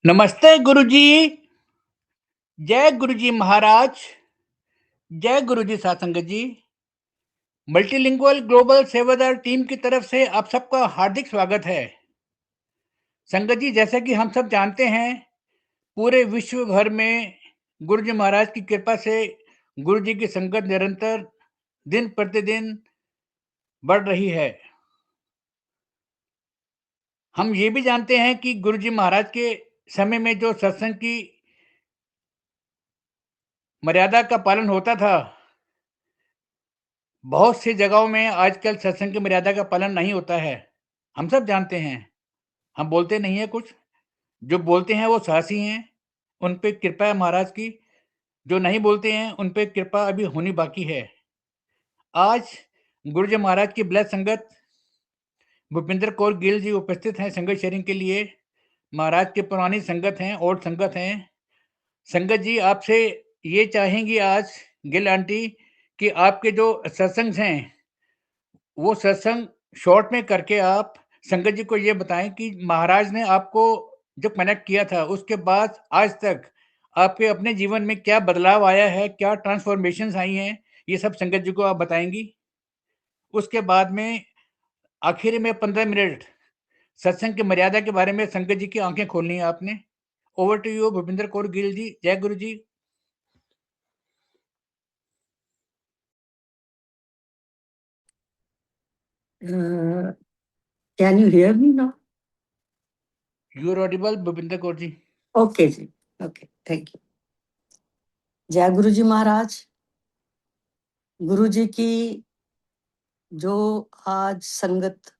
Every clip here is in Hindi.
नमस्ते गुरुजी। जय गुरुजी महाराज। जय गुरुजी सासंगत जी। मल्टीलिंगुअल ग्लोबल सेवादार टीम की तरफ से आप सबका हार्दिक स्वागत है। संगत जी, जैसा कि हम सब जानते हैं, पूरे विश्व भर में गुरुजी महाराज की कृपा से गुरुजी की संगत निरंतर दिन प्रतिदिन बढ़ रही है। हम ये भी जानते हैं कि गुरुजी महाराज के समय में जो सत्संग की मर्यादा का पालन होता था, बहुत सी जगहों में आजकल सत्संग की मर्यादा का पालन नहीं होता है। हम सब जानते हैं, हम बोलते नहीं है कुछ। जो बोलते हैं वो साहसी हैं, उन पे कृपा है महाराज की। जो नहीं बोलते हैं उन पे कृपा अभी होनी बाकी है। आज गुरुजी महाराज की ब्लेस संगत भूपिंदर कौर गिल जी उपस्थित हैं संगत शेयरिंग के लिए। महाराज की पुरानी संगत हैं, ओल्ड संगत हैं। संगत जी आपसे ये चाहेंगी आज गिल आंटी कि आपके जो सत्संग हैं वो सत्संग शॉर्ट में करके आप संगत जी को ये बताएं कि महाराज ने आपको जो कनेक्ट किया था उसके बाद आज तक आपके अपने जीवन में क्या बदलाव आया है, क्या ट्रांसफॉर्मेशंस आई हैं, ये सब संगत जी को आप बताएंगी। उसके बाद में आखिर में 15 मिनट सत्संग की मर्यादा के बारे में संगत जी की आंखें खोलनी है आपने। Over to you Bhupinder Kaur Gill ji. जय गुरु जी। Can you hear me now? You are audible Bhupinder Kaur ji. Okay जी, okay, thank you. जय गुरु जी महाराज। गुरु जी की जो आज संगत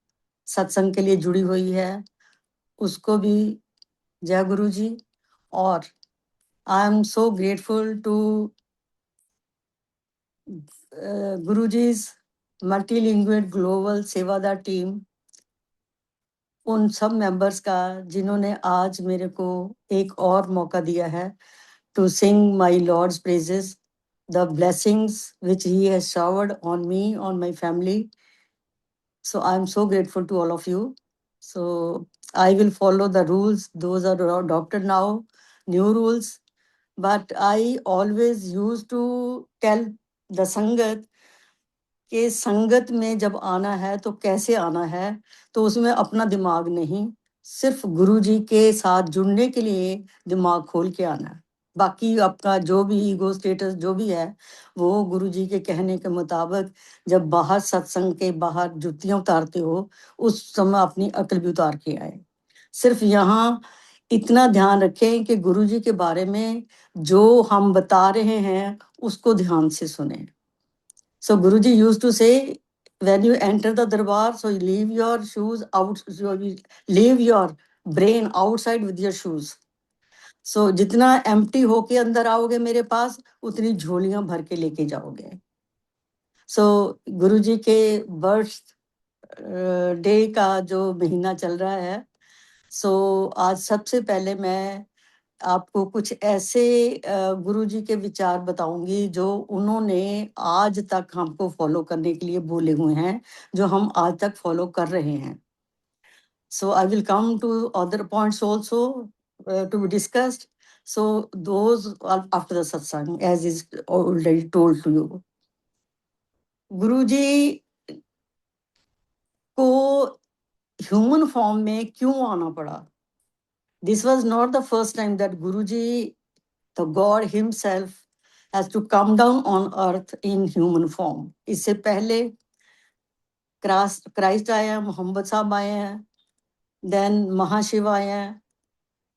सत्संग के लिए जुड़ी हुई है उसको भी जय गुरु जी। और I am so grateful to Guru जी's मल्टीलिंगुअल ग्लोबल सेवादार टीम, उन सब मेंबर्स का जिन्होंने आज मेरे को एक और मौका दिया है to sing my Lord's praises, the blessings which He has showered on me, on my family. So I'm so grateful to all of you. So I will follow the rules. Those are adopted now, new rules. But I always used to tell the Sangat कि संगत में जब आना है तो कैसे आना है, तो उसमें अपना दिमाग नहीं, सिर्फ गुरु जी के साथ जुड़ने के लिए दिमाग खोल के आना है। बाकी आपका जो भी ईगो स्टेटस जो भी है वो गुरु जी के कहने के मुताबिक जब बाहर सत्संग के बाहर जुतियां उतारते हो उस समय अपनी अकल भी उतार के आए। सिर्फ यहाँ इतना ध्यान रखें कि गुरु जी के बारे में जो हम बता रहे हैं उसको ध्यान से सुने। So Guruji used to say, when you enter the darbar, so you leave your shoes out, so you leave your brain outside with your shoes. So जितना empty होके अंदर आओगे मेरे पास, उतनी झोलियां भर के लेके जाओगे। So गुरुजी के बर्थ डे का जो महीना चल रहा है, so आज सबसे पहले मैं आपको कुछ ऐसे गुरुजी के विचार बताऊंगी जो उन्होंने आज तक हमको फॉलो करने के लिए बोले हुए हैं, जो हम आज तक फॉलो कर रहे हैं। So I will come to other points also to be discussed. So those are after the satsang, as is already told to you. गुरुजी को ह्यूमन फॉर्म में क्यों आना पड़ा? This was not the first time that Guruji, the God himself, has to come down on earth in human form. इससे पहले क्राइस्ट आए हैं, मोहम्मद साहब आए हैं, देन महाशिव आए हैं,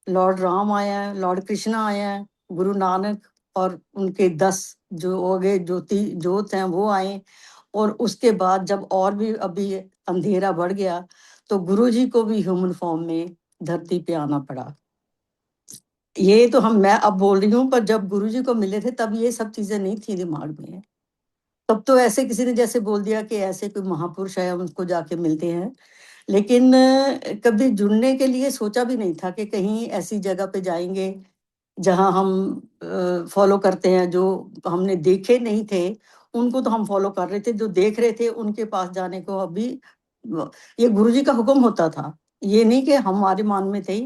लॉर्ड राम आए हैं, लॉर्ड कृष्णा आए हैं, गुरु नानक और उनके 10 जो हो गए जोत हैं वो आए। और उसके बाद जब और भी अभी अंधेरा बढ़ गया तो गुरुजी को भी ह्यूमन फॉर्म में धरती पे आना पड़ा। ये तो मैं अब बोल रही हूँ, पर जब गुरुजी को मिले थे तब ये सब चीजें नहीं थी दिमाग में। तब तो ऐसे किसी ने जैसे बोल दिया कि ऐसे कोई महापुरुष है, उनको जाके मिलते हैं। लेकिन कभी जुड़ने के लिए सोचा भी नहीं था कि कहीं ऐसी जगह पे जाएंगे जहाँ हम फॉलो करते हैं, जो हमने देखे नहीं थे उनको तो हम फॉलो कर रहे थे, जो देख रहे थे उनके पास जाने को अभी ये गुरुजी का हुक्म होता था। ये नहीं कि हमारे मान में थे,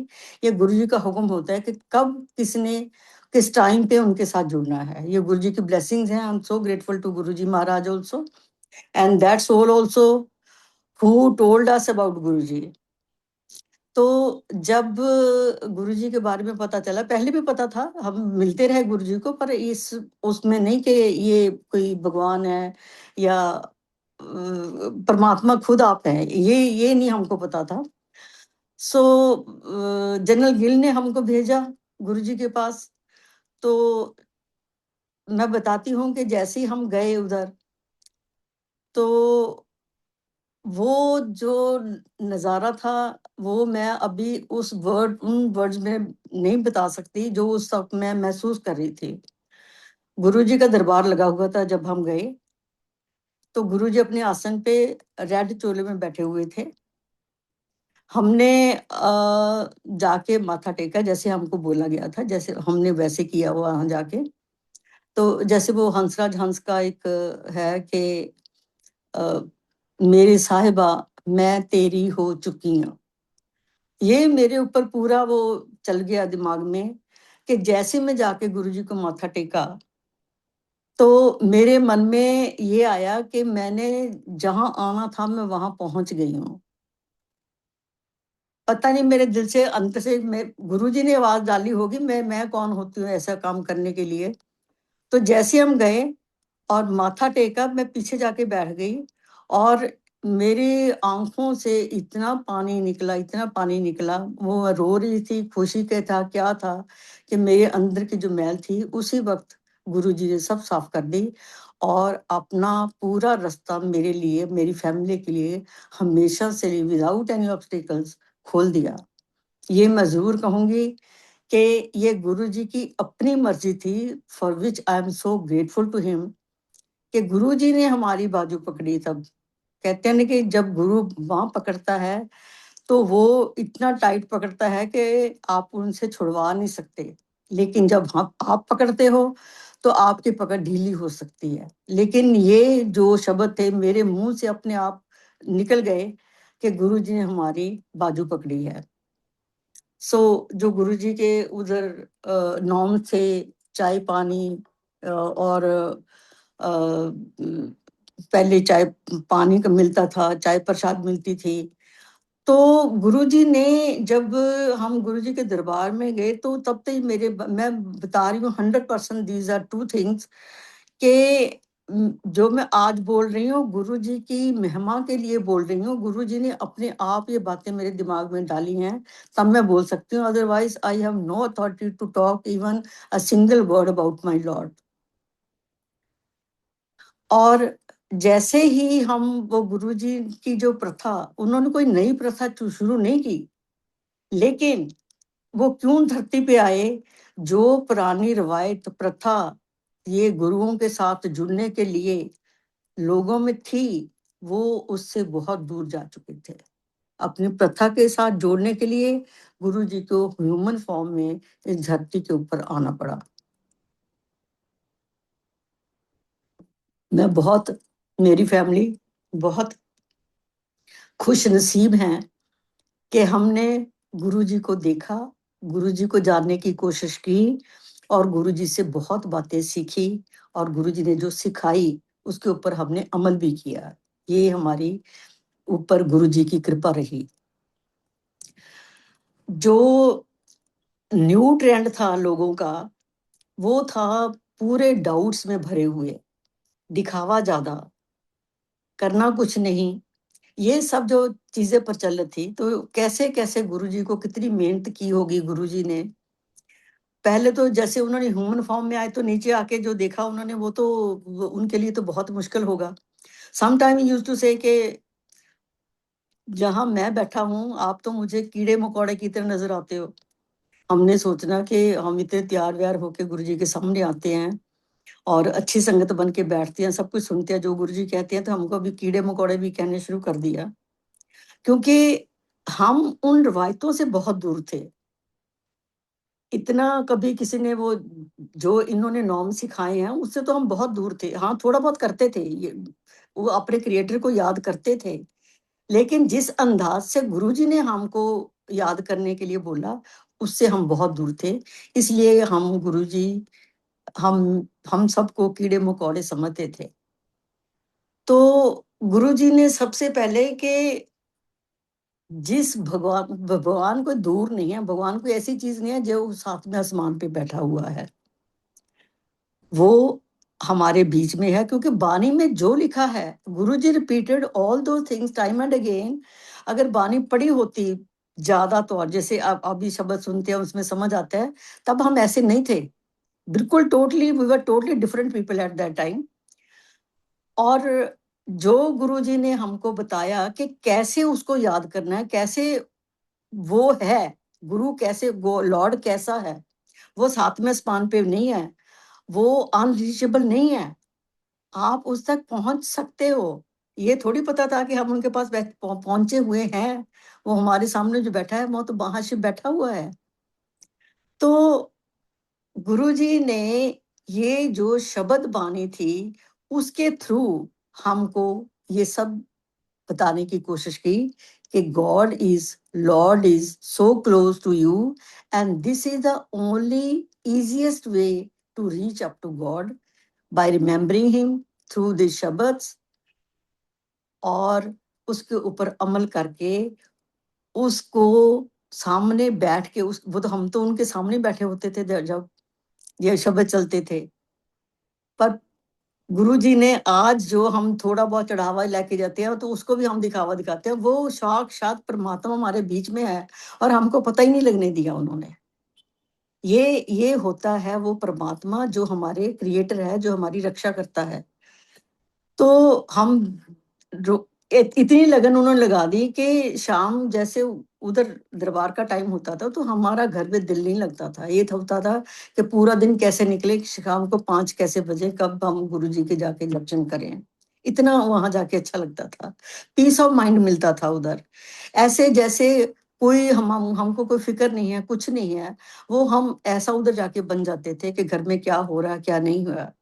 ये गुरुजी का हुक्म होता है कि कब किसने किस टाइम पे उनके साथ जुड़ना है। ये गुरुजी की ब्लेसिंग्स हैं। I am so grateful to Guruji Maharaj also, and that soul also who told us about Guruji. तो जब गुरुजी के बारे में पता चला, पहले भी पता था, हम मिलते रहे गुरुजी को, पर इस उसमें नहीं कि ये कोई भगवान है या परमात्मा खुद आप हैं, ये नहीं हमको पता था। सो जनरल गिल ने हमको भेजा गुरुजी के पास। तो मैं बताती हूँ कि जैसे ही हम गए उधर, तो वो जो नज़ारा था, वो मैं अभी उन वर्ड्स में नहीं बता सकती जो उस वक्त मैं महसूस कर रही थी। गुरुजी का दरबार लगा हुआ था जब हम गए, तो गुरुजी अपने आसन पे रेड चोले में बैठे हुए थे। हमने जाके माथा टेका, जैसे हमको बोला गया था, जैसे हमने वैसे किया वहाँ जाके। तो जैसे वो हंसराज हंस का एक है कि अ, मेरी साहिबा मैं तेरी हो चुकी हूँ। ये मेरे ऊपर पूरा वो चल गया दिमाग में कि जैसे मैं जाके गुरुजी को माथा टेका, तो मेरे मन में ये आया कि मैंने जहाँ आना था मैं वहाँ पहुँच गई हूँ। पता नहीं मेरे दिल से अंत से मैं गुरुजी ने आवाज़ डाली होगी, मैं कौन होती हूँ ऐसा काम करने के लिए। तो जैसे हम गए और माथा टेका, मैं पीछे जाके बैठ गई और मेरी आँखों से इतना पानी निकला, वो मैं रो रही थी, खुशी के था, क्या था कि मेरे अंदर की जो मैल थी, उसी वक़्त गुरुजी ने सब साफ़ कर दी और अपना पूरा रास्ता मेरे लिए, मेरी फैमिली के लिए हमेशा से लिए विदाउट एनी ऑब्स्टेकल्स खोल दिया। ये मैं ज़रूर कहूँगी कि ये गुरुजी की अपनी मर्ज़ी थी, for which I am so grateful to him, कि गुरुजी ने हमारी बाजू पकड़ी तब। कहते हैं ना कि जब गुरु बाँह पकड़ता है, तो वो इतना टाइट पकड़ता है कि आप उनसे छुड़वा नहीं सकते। लेकिन जब आप पकड़ते हो, तो आपकी पकड़ ढीली हो सकती है। लेकिन ये जो शब्द थे मेरे मुँह से अपने आप निकल गए कि गुरुजी ने हमारी बाजू पकड़ी है। जो गुरुजी के उधर नॉर्म थे, चाय-पानी और पहले चाय पानी का मिलता था, चाय प्रसाद मिलती थी। तो गुरुजी ने जब हम गुरुजी के दरबार में गए, तो तब तक मैं बता रही हूँ 100% दीज़ आर 2 थिंग्स कि जो मैं आज बोल रही हूँ, गुरुजी की महिमा के लिए बोल रही हूँ। गुरुजी ने अपने आप ये बातें मेरे दिमाग में डाली हैं, तब मैं बोल सकती हूँ, otherwise I have no authority to talk even a single word about my lord. और जैसे ही हम वो गुरुजी की जो प्रथा, उन्होंने कोई नई प्रथा शुरू नहीं की, लेकिन वो क्यों धरती पे आए, जो पुरानी रवायत प्रथा ये गुरुओं के साथ जुड़ने के लिए लोगों में थी, वो उससे बहुत दूर जा चुके थे। अपनी प्रथा के साथ जोड़ने के लिए गुरुजी को ह्यूमन फॉर्म में इस धरती के ऊपर आना पड़ा। मैं बहुत मेरी फैमिली बहुत खुश नसीब हैं कि हमने गुरुजी को देखा, गुरुजी को जानने की कोशिश की और गुरुजी से बहुत बातें सीखी और गुरुजी ने जो सिखाई, उसके ऊपर हमने अमल भी किया। ये हमारी ऊपर गुरुजी की कृपा रही। जो न्यू ट्रेंड था लोगों का, वो था पूरे डाउट्स में भरे हुए, दिखावा ज़्यादा, करना कुछ नहीं। ये सब जो चीज़ें प्रचलित थी, तो कैसे-कैसे गुरुजी को कितनी मेहनत की होगी गुरुजी ने। पहले तो जैसे उन्होंने ह्यूमन फॉर्म में आए, तो नीचे आके जो देखा उन्होंने, वो उनके लिए तो बहुत मुश्किल होगा। सम टाइम ही यूज्ड टू से कि जहाँ मैं बैठा हूँ, आप तो मुझे कीड़े-मकोड़े की तरह नज़र आते हो। हमने सोचना कि हम इतने तैयार-वैयार होके गुरुजी के सामने आते हैं और अच्छी संगत बन के बैठते हैं, सब कुछ सुनते हैं जो गुरुजी कहते हैं, तो हमको अभी कीड़े-मकोड़े भी कहने शुरू कर दिया। क्योंकि हम उन रवायतों से बहुत दूर थे। इतना कभी किसी ने वो जो इन्होंने नॉर्म सिखाए हैं, उससे तो हम बहुत दूर थे। हाँ, थोड़ा बहुत करते थे ये, वो अपने क्रिएटर को याद करते थे, लेकिन जिस अंदाज से गुरुजी ने हमको याद करने के लिए बोला, उससे हम बहुत दूर थे। इसलिए हम गुरुजी, हम सबको कीड़े मकोड़े समझते थे। तो गुरुजी ने सबसे पहले कि जिस भगवान कोई दूर नहीं है, भगवान कोई ऐसी चीज नहीं है जो साथ में आसमान पे बैठा हुआ है, वो हमारे बीच में है। क्योंकि बानी में जो लिखा है, गुरुजी रिपीटेड ऑल दो थिंग्स टाइम एंड अगेन। अगर बानी पढ़ी होती ज्यादा, तो और जैसे आप अभी शब्द सुनते हैं उसमें समझ आता है, तब हम ऐसे नहीं थे। बिल्कुल totally, we were totally different people at that time. और जो गुरुजी ने हमको बताया कि कैसे उसको याद करना है, कैसे वो है, गुरु कैसे, वो लॉर्ड कैसा है, वो साथ में स्पान पे नहीं है, वो अनरीचेबल नहीं है, आप उस तक पहुंच सकते हो। ये थोड़ी पता था कि हम उनके पास पहुंचे हुए हैं। वो हमारे सामने जो बैठा है, वो तो वहां से बैठा हुआ है। तो गुरुजी ने ये जो शब्द बानी थी, उसके थ्रू हमको ये सब बताने की कोशिश की कि God is, lord is so close to you, and this is the only easiest way to reach up to God, by remembering him through the शब्द्स, और उसके ऊपर अमल करके उसको सामने बैठ के, उस वो तो हम तो उनके सामने बैठे होते थे जब ये शब्द चलते थे। पर गुरुजी ने आज जो हम थोड़ा बहुत चढ़ावा लेके जाते हैं, तो उसको भी हम दिखावा दिखाते हैं। वो साक्षात परमात्मा हमारे बीच में है, और हमको पता ही नहीं लगने दिया उन्होंने। ये होता है वो परमात्मा जो हमारे क्रिएटर है, जो हमारी रक्षा करता है। तो हम इतनी लगन उन्होंने लगा दी कि शाम जैसे उधर दरबार का टाइम होता था, तो हमारा घर में दिल नहीं लगता था। ये होता था कि पूरा दिन कैसे निकले, शाम को 5 कैसे बजे, कब हम गुरुजी के जाके दर्शन करें। इतना वहां जाके अच्छा लगता था, पीस ऑफ माइंड मिलता था उधर। ऐसे जैसे कोई हमको कोई फिक्र नहीं है, कुछ नहीं है। वो हम ऐसा उधर जाके बन जाते थे कि घर में क्या हो रहा है, क्या नहीं हो रहा।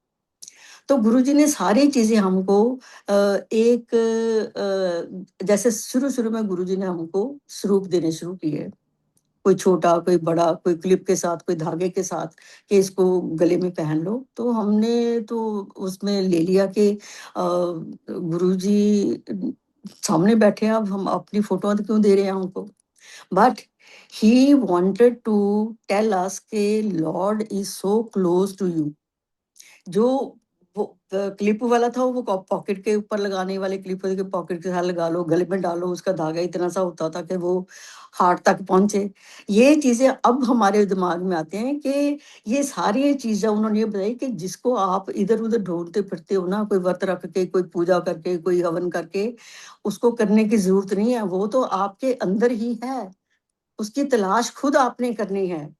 तो गुरुजी ने सारी चीजें हमको एक जैसे शुरू-शुरू में गुरुजी ने हमको स्वरूप देने शुरू किए। कोई छोटा, कोई बड़ा, कोई क्लिप के साथ, कोई धागे के साथ, कि इसको गले में पहन लो। तो हमने तो उसमें ले लिया कि गुरुजी सामने बैठे हैं, अब हम अपनी फोटो क्यों दे रहे हैं उनको। But he wanted to tell us के lord is so close to you. जो वो क्लिप वाला था, वो पॉकेट के ऊपर लगाने वाले क्लिप के पॉकेट के साथ लगा लो, गले में डालो, उसका धागा इतना सा होता था कि वो हार्ट तक पहुंचे। ये चीजें अब हमारे दिमाग में आते हैं कि ये सारी चीजें उन्होंने ये बताई कि जिसको आप इधर उधर ढूंढते फिरते हो ना, कोई व्रत रख के, कोई पूजा करके, कोई हवन करके, उसको करने की जरूरत नहीं है। वो तो आपके अंदर ही है, उसकी तलाश खुद आपने करनी है।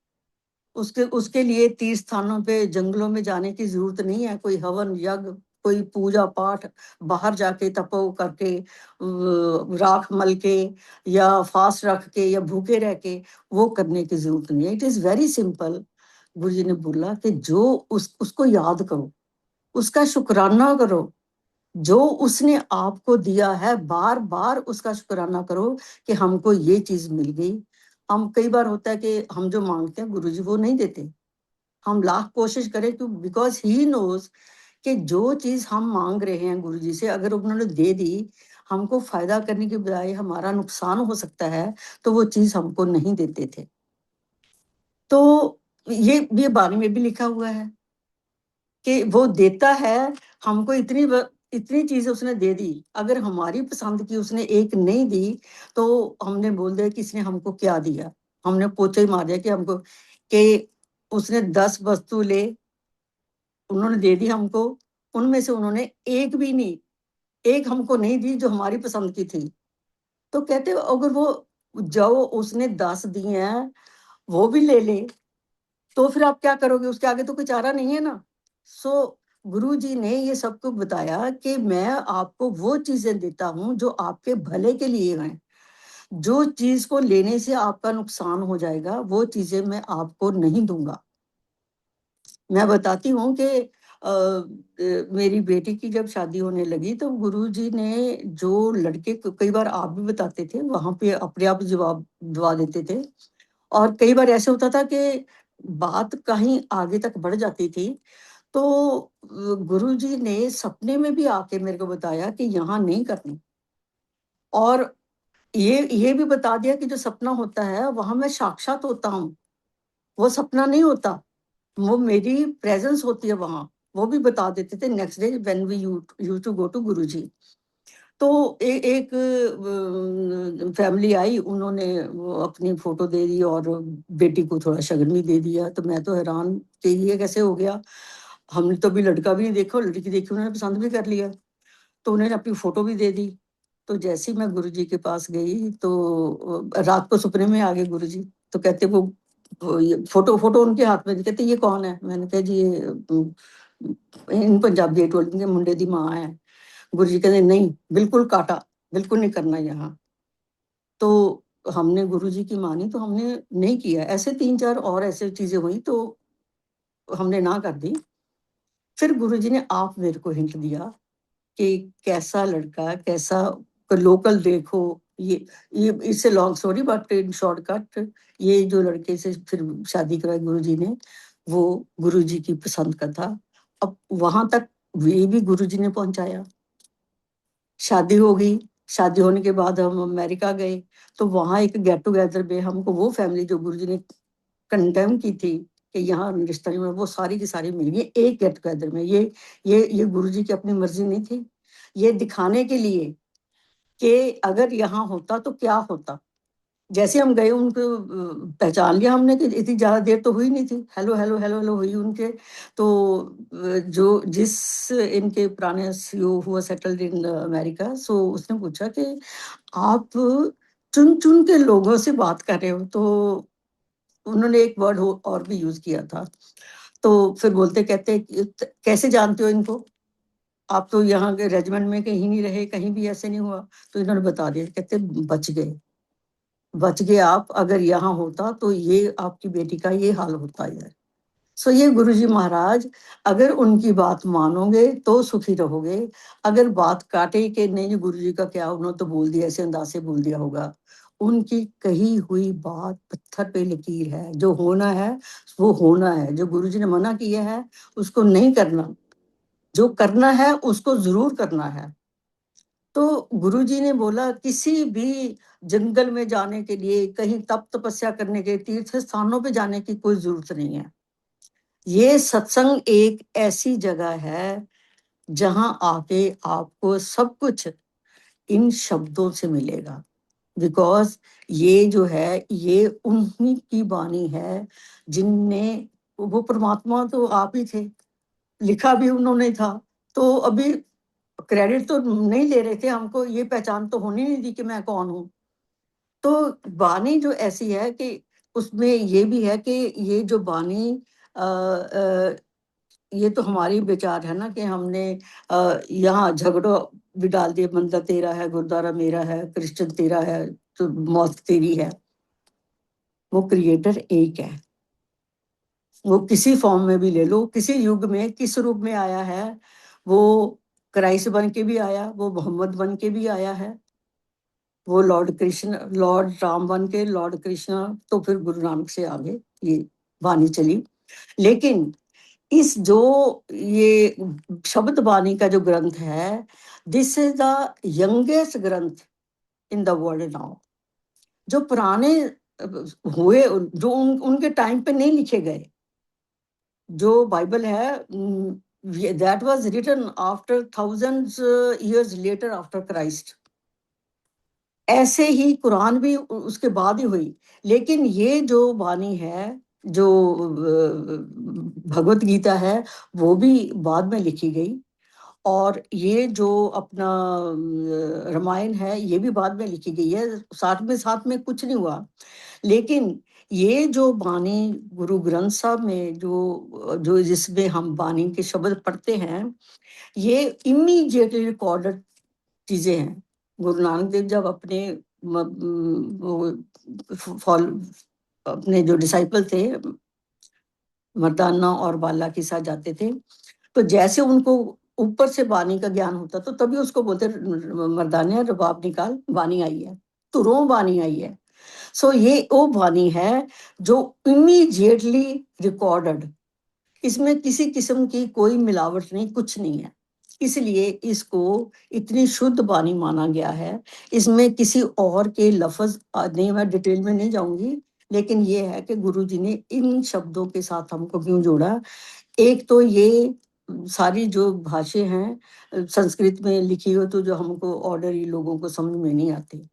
उसके उसके लिए तीर्थ स्थानों पे, जंगलों में जाने की जरूरत नहीं है। कोई हवन यज्ञ, कोई पूजा पाठ बाहर जाके तपो करके, राख मल के, या फास्ट रख के, या भूखे रह के वो करने की जरूरत नहीं है। It is very simple. गुरु जी ने बोला कि जो उसको याद करो, उसका शुक्राना करो, जो उसने आपको दिया है, बार बार उसका शुक्राना करो कि हमको ये चीज मिल गई। हम कई बार होता है कि हम जो मांगते हैं गुरुजी वो नहीं देते, हम लाख कोशिश करें, क्यों, बिकॉज ही नोज कि जो चीज हम मांग रहे हैं गुरुजी से, अगर उन्होंने दे दी, हमको फायदा करने के बजाय हमारा नुकसान हो सकता है, तो वो चीज हमको नहीं देते थे। तो ये बानी में भी लिखा हुआ है कि वो देता है हमको। इतनी चीजें उसने दे दी, अगर हमारी पसंद की उसने एक नहीं दी, तो हमने बोल दिया कि इसने हमको क्या दिया। हमने पोछा ही मार दिया कि हमको, कि उसने 10 वस्तु ले, उन्होंने दे दी हमको, उनमें से उन्होंने एक भी नहीं, एक हमको नहीं दी जो हमारी पसंद की थी। तो कहते अगर वो जो उसने 10 दिए हैं वो भी ले ले, तो फिर आप क्या करोगे, उसके आगे तो कोई चारा नहीं है ना। सो गुरु जी ने ये सबको बताया कि मैं आपको वो चीजें देता हूं जो आपके भले के लिए हैं। जो चीज को लेने से आपका नुकसान हो जाएगा, वो चीजें मैं आपको नहीं दूंगा। मैं बताती हूँ कि मेरी बेटी की जब शादी होने लगी तो गुरुजी ने जो लड़के कई बार आप भी बताते थे वहां पे अपने आप जवाब दवा देते थे, और कई बार ऐसे होता था कि बात कहीं आगे तक बढ़ जाती थी, तो गुरुजी ने सपने में भी आके मेरे को बताया कि यहाँ नहीं करनी, और ये भी बता दिया कि जो सपना होता है वहां मैं साक्षात होता हूँ, वो सपना नहीं होता, वो मेरी प्रेजेंस होती है वहां। वो भी बता देते थे नेक्स्ट डे व्हेन वी यू टू गो टू गुरुजी। तो एक फैमिली आई, उन्होंने वो अपनी फोटो दे दी और बेटी को थोड़ा शगन भी दे दिया, तो मैं तो हैरान कि ये कैसे हो गया, हमने तो अभी लड़का भी नहीं देखा, और लड़की देखी उन्होंने पसंद भी कर लिया, तो उन्होंने अपनी फोटो भी दे दी। तो जैसे ही मैं गुरुजी के पास गई तो रात को सपने में आ गए गुरुजी, तो कहते वो ये फोटो फोटो उनके हाथ में, कहते ये कौन है, मैंने कहा जी ये इन पंजाबी टोली के मुंडे दी मां है। गुरुजी कहते नहीं, बिल्कुल काटा, बिल्कुल नहीं करना यहाँ। तो हमने गुरुजी की मानी, तो हमने नहीं किया। ऐसे 3-4 और ऐसे चीजें हुई तो हमने ना कर दी। फिर गुरुजी ने आप मेरे को हिंट दिया कि कैसा लड़का, कैसा लोकल देखो, ये it's a long story but in shortcut, ये जो लड़के से फिर शादी कराई गुरुजी ने, वो गुरुजी की पसंद का था। अब वहां तक ये भी गुरुजी ने पहुंचाया। शादी हो गई, शादी होने के बाद हम अमेरिका गए, तो वहां एक गेट टुगेदर में हमको वो फैमिली जो गुरुजी ने कंडेम की थी कि यहाँ रिश्ता नहीं हुआ, वो सारी की सारी मिल गई एक गेट टुगेदर में। ये गुरुजी की अपनी मर्जी नहीं थी, ये दिखाने के लिए कि अगर यहाँ होता तो क्या होता। जैसे हम गए उनको पहचान लिया हमने कि इतनी ज्यादा देर तो हुई नहीं थी, हेलो हेलो हेलो हेलो हुई उनके। तो जो जिस इनके पुराने सीईओ हुआ सेटल्ड इन अमेरिका, सो उसने पूछा कि आप चुन चुन के लोगों से बात कर रहे हो, तो उन्होंने एक वर्ड और भी यूज किया था। तो फिर बोलते कहते कैसे जानते हो इनको, आप तो यहाँ के रेजिमेंट में कहीं नहीं रहे, कहीं भी ऐसे नहीं हुआ। तो इन्होंने बता दिया, कहते बच गए, बच गए आप, अगर यहाँ होता तो ये आपकी बेटी का ये हाल होता है। सो ये गुरुजी महाराज, अगर उनकी बात मानोगे तो सुखी रहोगे, अगर बात काटे कि नहीं गुरुजी का क्या, उन्होंने तो बोल दिया, ऐसे अंदाज से बोल दिया होगा। उनकी कही हुई बात पत्थर पे लकीर है, जो होना है वो होना है, जो गुरुजी ने मना किया है उसको नहीं करना, जो करना है उसको जरूर करना है। तो गुरुजी ने बोला किसी भी जंगल में जाने के लिए, कहीं तप तपस्या करने के, तीर्थ स्थानों पे जाने की कोई जरूरत नहीं है। ये सत्संग एक ऐसी जगह है जहां आके आपको सब कुछ इन शब्दों से मिलेगा। बिकॉज ये जो है ये उन्हीं की वाणी है जिनने, वो परमात्मा तो आप ही थे, लिखा भी उन्होंने था। तो अभी क्रेडिट तो नहीं ले रहे थे, हमको ये पहचान तो होनी नहीं थी कि मैं कौन हूँ। तो वाणी जो ऐसी है कि उसमें ये भी है कि ये जो वाणी ये तो हमारी विचार है ना कि हमने यहाँ झगड़ो भी डाल दिए, मंदिर तेरा है, गुरुद्वारा मेरा है, क्रिश्चियन तेरा है, तो मौत तेरी है। वो क्रिएटर एक है, वो किसी फॉर्म में भी ले लो, किसी युग में किस रूप में आया है, वो क्राइस्ट बन के भी आया, वो मोहम्मद बन के भी आया है, वो लॉर्ड कृष्ण, लॉर्ड राम बन के, लॉर्ड कृष्ण, तो फिर गुरु नानक से आगे ये वाणी चली। लेकिन इस जो ये शब्द वाणी का जो ग्रंथ है, दिस इज द यंगेस्ट ग्रंथ इन द वर्ल्ड नाउ। जो पुराने हुए, जो उनके टाइम पे नहीं लिखे गए, जो बाइबल है that was written after thousands years later after Christ. ऐसे ही कुरान भी उसके बाद ही हुई। लेकिन ये जो वाणी है, जो भगवत गीता है, वो भी बाद में लिखी गई। और ये जो अपना रामायण है, ये भी बाद में लिखी गई है, साथ में कुछ नहीं हुआ। लेकिन ये जो वाणी गुरु ग्रंथ साहब में जो जो जिसमें हम वाणी के शब्द पढ़ते हैं, ये इमीडिएटली रिकॉर्डेड चीजें हैं। गुरु नानक देव जब अपने फॉल अपने जो डिसाइपल थे, मर्दाना और बाला के साथ जाते थे, तो जैसे उनको ऊपर से वाणी का ज्ञान होता तो तभी उसको बोलते मर्दानिया रबाब निकाल, वाणी आई है, तुरों वाणी आई है। सो ये वो वाणी है जो इमीडिएटली रिकॉर्डेड, इसमें किसी किस्म की कोई मिलावट नहीं, कुछ नहीं है, इसलिए इसको इतनी शुद्ध वाणी माना गया है। इसमें किसी और के लफ्ज नहीं, मैं डिटेल में नहीं जाऊंगी, लेकिन ये है कि गुरु जी ने इन शब्दों के साथ हमको क्यों जोड़ा। एक तो ये सारी जो भाषाएं हैं संस्कृत में लिखी हो तो जो हमको ऑर्डरी लोगों को समझ में नहीं आती,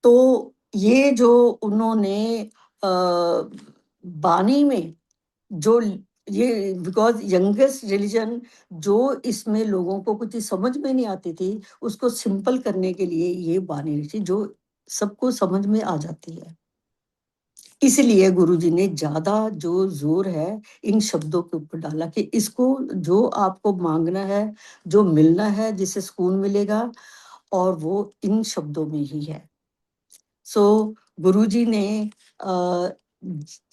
तो ये जो उन्होंने बानी में जो ये बिकॉज यंगेस्ट रिलीजन जो इसमें लोगों को कुछ समझ में नहीं आती थी, उसको सिंपल करने के लिए ये बानी रची जो सबको समझ में आ जाती है। इसलिए गुरुजी ने ज्यादा जो जोर है इन शब्दों के ऊपर डाला कि इसको जो आपको मांगना है, जो मिलना है, जिसे सुकून मिलेगा, और वो इन शब्दों में ही है। सो गुरुजी ने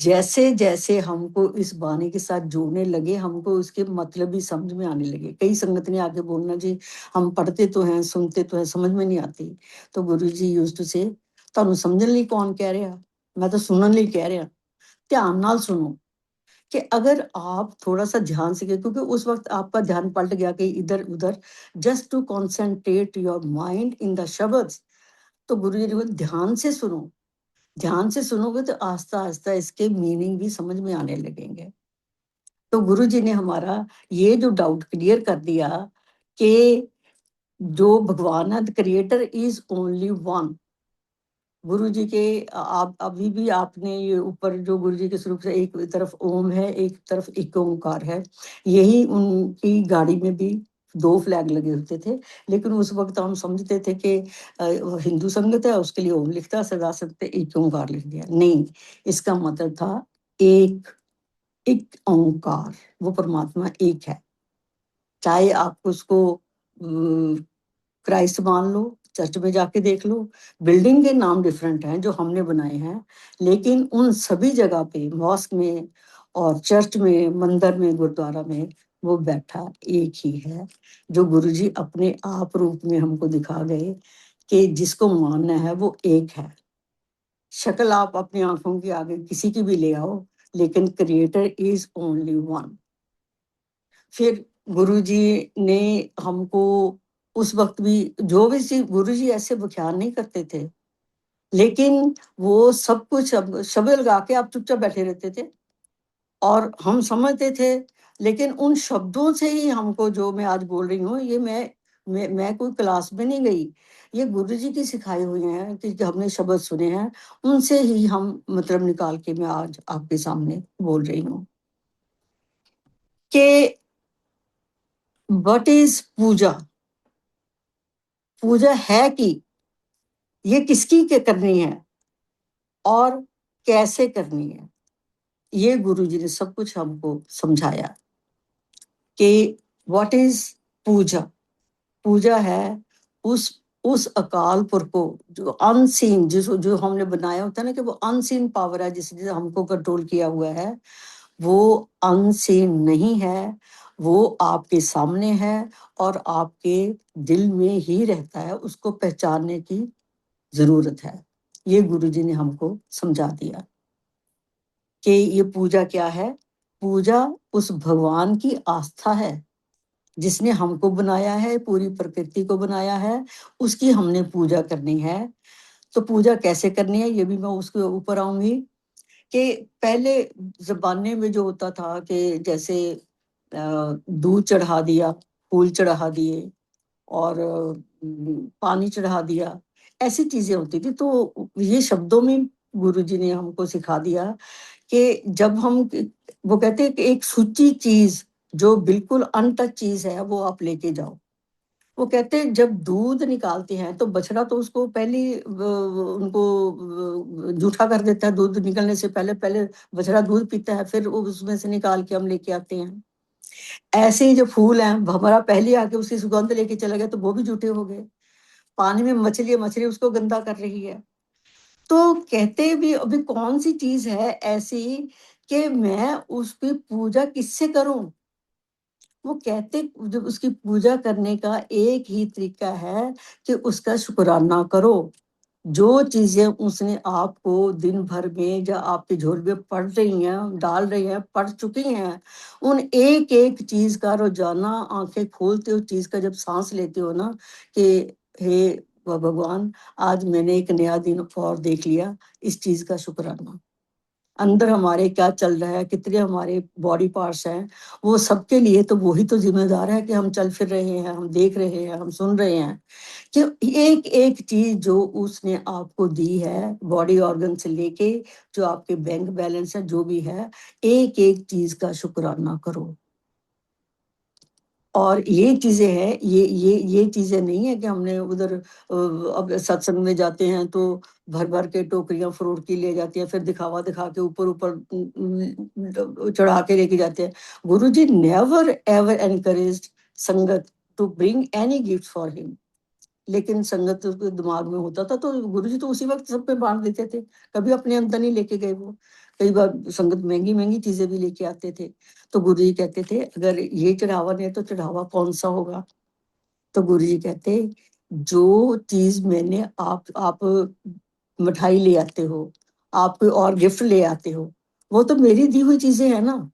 जैसे जैसे हमको इस वाणी के साथ जुड़ने लगे, हमको उसके मतलब भी समझ में आने लगे। कई संगत ने आके बोलना जी हम पढ़ते तो हैं, सुनते तो हैं, समझ में नहीं आती। तो गुरुजी यूज्ड टू से ਤੁਹਾਨੂੰ ਸਮਝਣ ਲਈ कौन कह रहा, मैं तो सुनने ਲਈ कह रहा। ध्यान नाल सुनो कि अगर आप थोड़ा सा ध्यान से, क्योंकि उस वक्त आपका ध्यान पलट गया कि इधर उधर, just to concentrate your mind in the shabad. तो गुरु जी ने बोला ध्यान से सुनो, ध्यान से सुनोगे तो आस्ता आस्ता इसके मीनिंग भी समझ में आने लगेंगे। तो गुरु जी ने हमारा ये जो डाउट क्लियर कर दिया कि जो भगवान है, the creator is only one. गुरु जी के आप अभी भी आपने ये ऊपर जो गुरु जी के स्वरूप से एक तरफ ओम है, एक तरफ एक ओंकार है, यही उनकी गाड़ी में भी दो फ्लैग लगे होते थे। लेकिन उस वक्त हम समझते थे कि हिंदू संगत है उसके लिए ओम लिखता, सदा सकते एक ओंकार लिख दिया, नहीं, इसका मतलब था एक, एक ओंकार, वो परमात्मा एक है। चाहे आप उसको क्राइस्ट मान लो, चर्च में जाके देख लो, बिल्डिंग के नाम डिफरेंट हैं जो हमने बनाए हैं, लेकिन उन सभी जगह पे, मॉस्क में और चर्च में, मंदिर में, गुरुद्वारा में, वो बैठा एक ही है, जो गुरुजी अपने आप रूप में हमको दिखा गए कि जिसको मानना है वो एक है। शक्ल आप अपनी आंखों के आगे किसी की भी ले आओ, लेकिन क्रिएटर इज ओनली वन। फिर गुरुजी ने हमको उस वक्त भी जो भी चीज, गुरुजी ऐसे बख्यान नहीं करते थे, लेकिन वो सब कुछ शब्द लगा के आप चुपचाप बैठे रहते थे और हम समझते थे। लेकिन उन शब्दों से ही हमको, जो मैं आज बोल रही हूँ, ये मैं कोई क्लास में नहीं गई, ये गुरुजी की सिखाई हुई हैं कि हमने शब्द सुने हैं, उनसे ही हम मतलब निकाल के मैं आज आपके सामने बोल रही हूँ कि व्हाट इज पूजा। पूजा है कि ये किसकी के करनी है और कैसे करनी है, ये गुरुजी ने सब कुछ हमको समझाया कि व्हाट इज पूजा। पूजा है उस अकाल पुरख को, जो अनसीन, जो हमने बनाया होता है ना कि वो अनसीन पावर है जिसने हमको कंट्रोल किया हुआ है, वो अनसीन नहीं है, वो आपके सामने है और आपके दिल में ही रहता है, उसको पहचानने की जरूरत है। ये गुरुजी ने हमको समझा दिया कि ये पूजा क्या है। पूजा उस भगवान की आस्था है जिसने हमको बनाया है, पूरी प्रकृति को बनाया है, उसकी हमने पूजा करनी है। तो पूजा कैसे करनी है ये भी मैं उसके ऊपर आऊंगी कि पहले जमाने में जो होता था कि जैसे दूध चढ़ा दिया, फूल चढ़ा दिए और पानी चढ़ा दिया, ऐसी चीजें होती थी। तो ये शब्दों में गुरुजी ने हमको सिखा दिया कि जब हम, वो कहते हैं कि एक सूची चीज जो बिल्कुल अनटच चीज है वो आप लेके जाओ। वो कहते हैं जब दूध निकालते हैं तो बछड़ा तो उसको पहले उनको जूठा कर देता है, दूध निकलने से पहले पहले बछड़ा दूध पीता है, फिर उसमें से निकाल के हम लेके आते हैं। ऐसे ही जो फूल हैं, हमारा पहले आके उसकी सुगंध लेके चला गया तो वो भी जूठे हो गए। पानी में मछली है, मछली उसको गंदा कर रही है। तो कहते भी अभी कौन सी चीज है ऐसी कि मैं उसकी पूजा किससे करूं। वो कहते जब उसकी पूजा करने का एक ही तरीका है कि उसका शुक्राना करो। जो चीज़ें उसने आपको दिन भर में या आपकी झोली में पड़ रही हैं, डाल रही हैं, पड़ चुकी हैं, उन एक-एक चीज़ का रोज़ाना आँखें खोलते हो चीज़ का जब साँस लेते हो ना कि हे भगवान, आज मैंने एक नया दिन और देख लिया, इस चीज़ का शुक्राना। अंदर हमारे क्या चल रहा है, कितने हमारे बॉडी पार्ट्स हैं, वो सबके लिए तो वो ही तो ज़िम्मेदार है कि हम चल फिर रहे हैं, हम देख रहे हैं, हम सुन रहे हैं। कि एक-एक चीज़ जो उसने आपको दी है, बॉडी ऑर्गन से लेके जो आपके बैंक बैलेंस है, जो भी है, एक-एक चीज़ का शुक्राना करो। और ये चीज़ें हैं, ये चीज़ें नहीं है कि हमने उधर अब सत्संग में जाते हैं तो भर-भर के टोकरियाँ फ्रूट की ले जाती हैं, फिर दिखावा दिखा के ऊपर-ऊपर चढ़ा के लेके जाते हैं। Guruji never ever encouraged sangat to bring any gift for him. लेकिन संगत उसके दिमाग में होता था तो गुरुजी तो उसी वक़्त सब पे बाँट देते थे। कभी अपने अंदर नहीं लेके गए वो। कई बार संगत महँगी-महँगी चीज़ें भी लेके आते थे। तो गुरुजी कहते थे अगर ये चढ़ावा नहीं है तो चढ़ावा कौन-सा होगा? तो गुरुजी कहते जो चीज़ मैंने आप मिठाई ले आते हो, आप कोई और गिफ्ट ले आते हो, वो तो मेरी दी हुई चीज़ें हैं ना।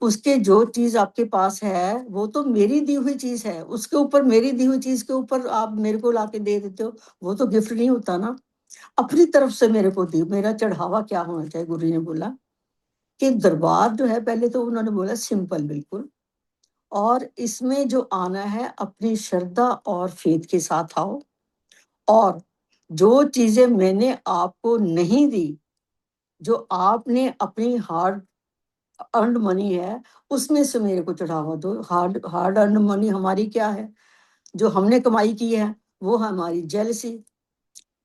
उसके जो चीज़ आपके पास है, वो तो मेरी दी हुई चीज़ है। उसके ऊपर मेरी दी हुई चीज़ के ऊपर आप मेरे को लाके दे देते हो, वो तो गिफ्ट नहीं होता ना। अपनी तरफ से मेरे को दी मेरा चढ़ावा क्या होना चाहिए गुरुजी ने बोला कि दरबार जो है पहले तो उन्होंने बोला सिंपल बिल्कुल और इसमें जो आना है अपनी श्रद्धा और फ़ेथ के साथ आओ और जो चीज़ें मैंने आपको नहीं दी, जो आपने अपनी हार्ड अर्न्ड मनी है, उसमें से मेरे को चढ़ावा दो। हार्ड हार्ड अर्न्ड मनी हमारी क्या है? जो हमने कमाई की है, वो है हमारी जेलसी,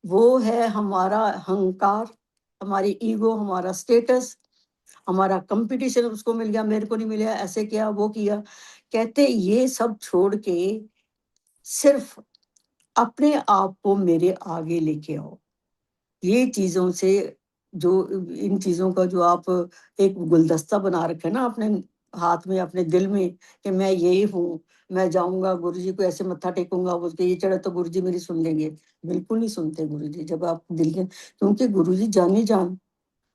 वो है हमारा अहंकार, हमारी ईगो, हमारा स्टेटस, हमारा कॉम्पिटिशन उसको मिल गया, मेरे को नहीं मिला, ऐसे किया, वो किया। कहते ये सब छोड़ के सिर्फ़ अपने आप को मेरे आगे लेके आओ। ये चीज़ों से जो इन चीज़ों का जो आप एक गुलदस्ता बना रखा है ना अपने हाथ में, अपने दिल में कि मैं यही हूँ, मैं जाऊँगा गुरुजी को ऐसे मत्था टेकूँगा, बोल के ये चढ़ा तो गुरुजी मेरी सुन लेंगे। बिल्कुल नहीं सुनते गुरुजी जब आप दिल के क्योंकि गुरुजी जान-ही-जान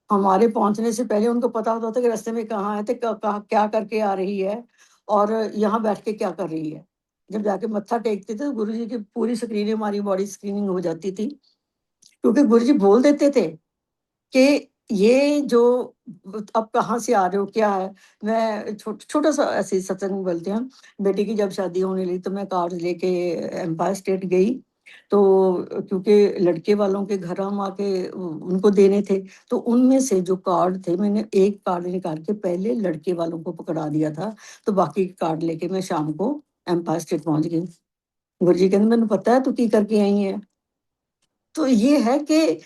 हमारे पहुँचने से पहले उनको पता होता था कि रास्ते में कहाँ है, तो कहाँ क्या करके आ रही है और यहाँ बैठ के क्या कर रही है। जब जाके मत्था टेकते थे तो गुरुजी की पूरी स्क्रीनिंग हमारी बॉडी स्क्रीनिंग हो जाती थी, क्योंकि गुरुजी बोल देते थे कि ये जो अब कहाँ से आ रहे हो, क्या है? मैं छोटा-सा ऐसे ही सत्संग बोलते हैं, बेटी की जब शादी होने लगी तो मैं कार्ड लेके एम्पायर स्टेट गई, तो क्योंकि लड़के वालों के घर हम आके उनको देने थे, तो उनमें से जो कार्ड थे मैंने एक कार्ड निकाल के पहले लड़के वालों को पकड़ा दिया था, तो बाकी के कार्ड लेके मैं शाम को एम्पायर स्टेट पहुँच गई। गुरुजी कहंदे मैनू पता है तू की करके आई है। तो ये है कि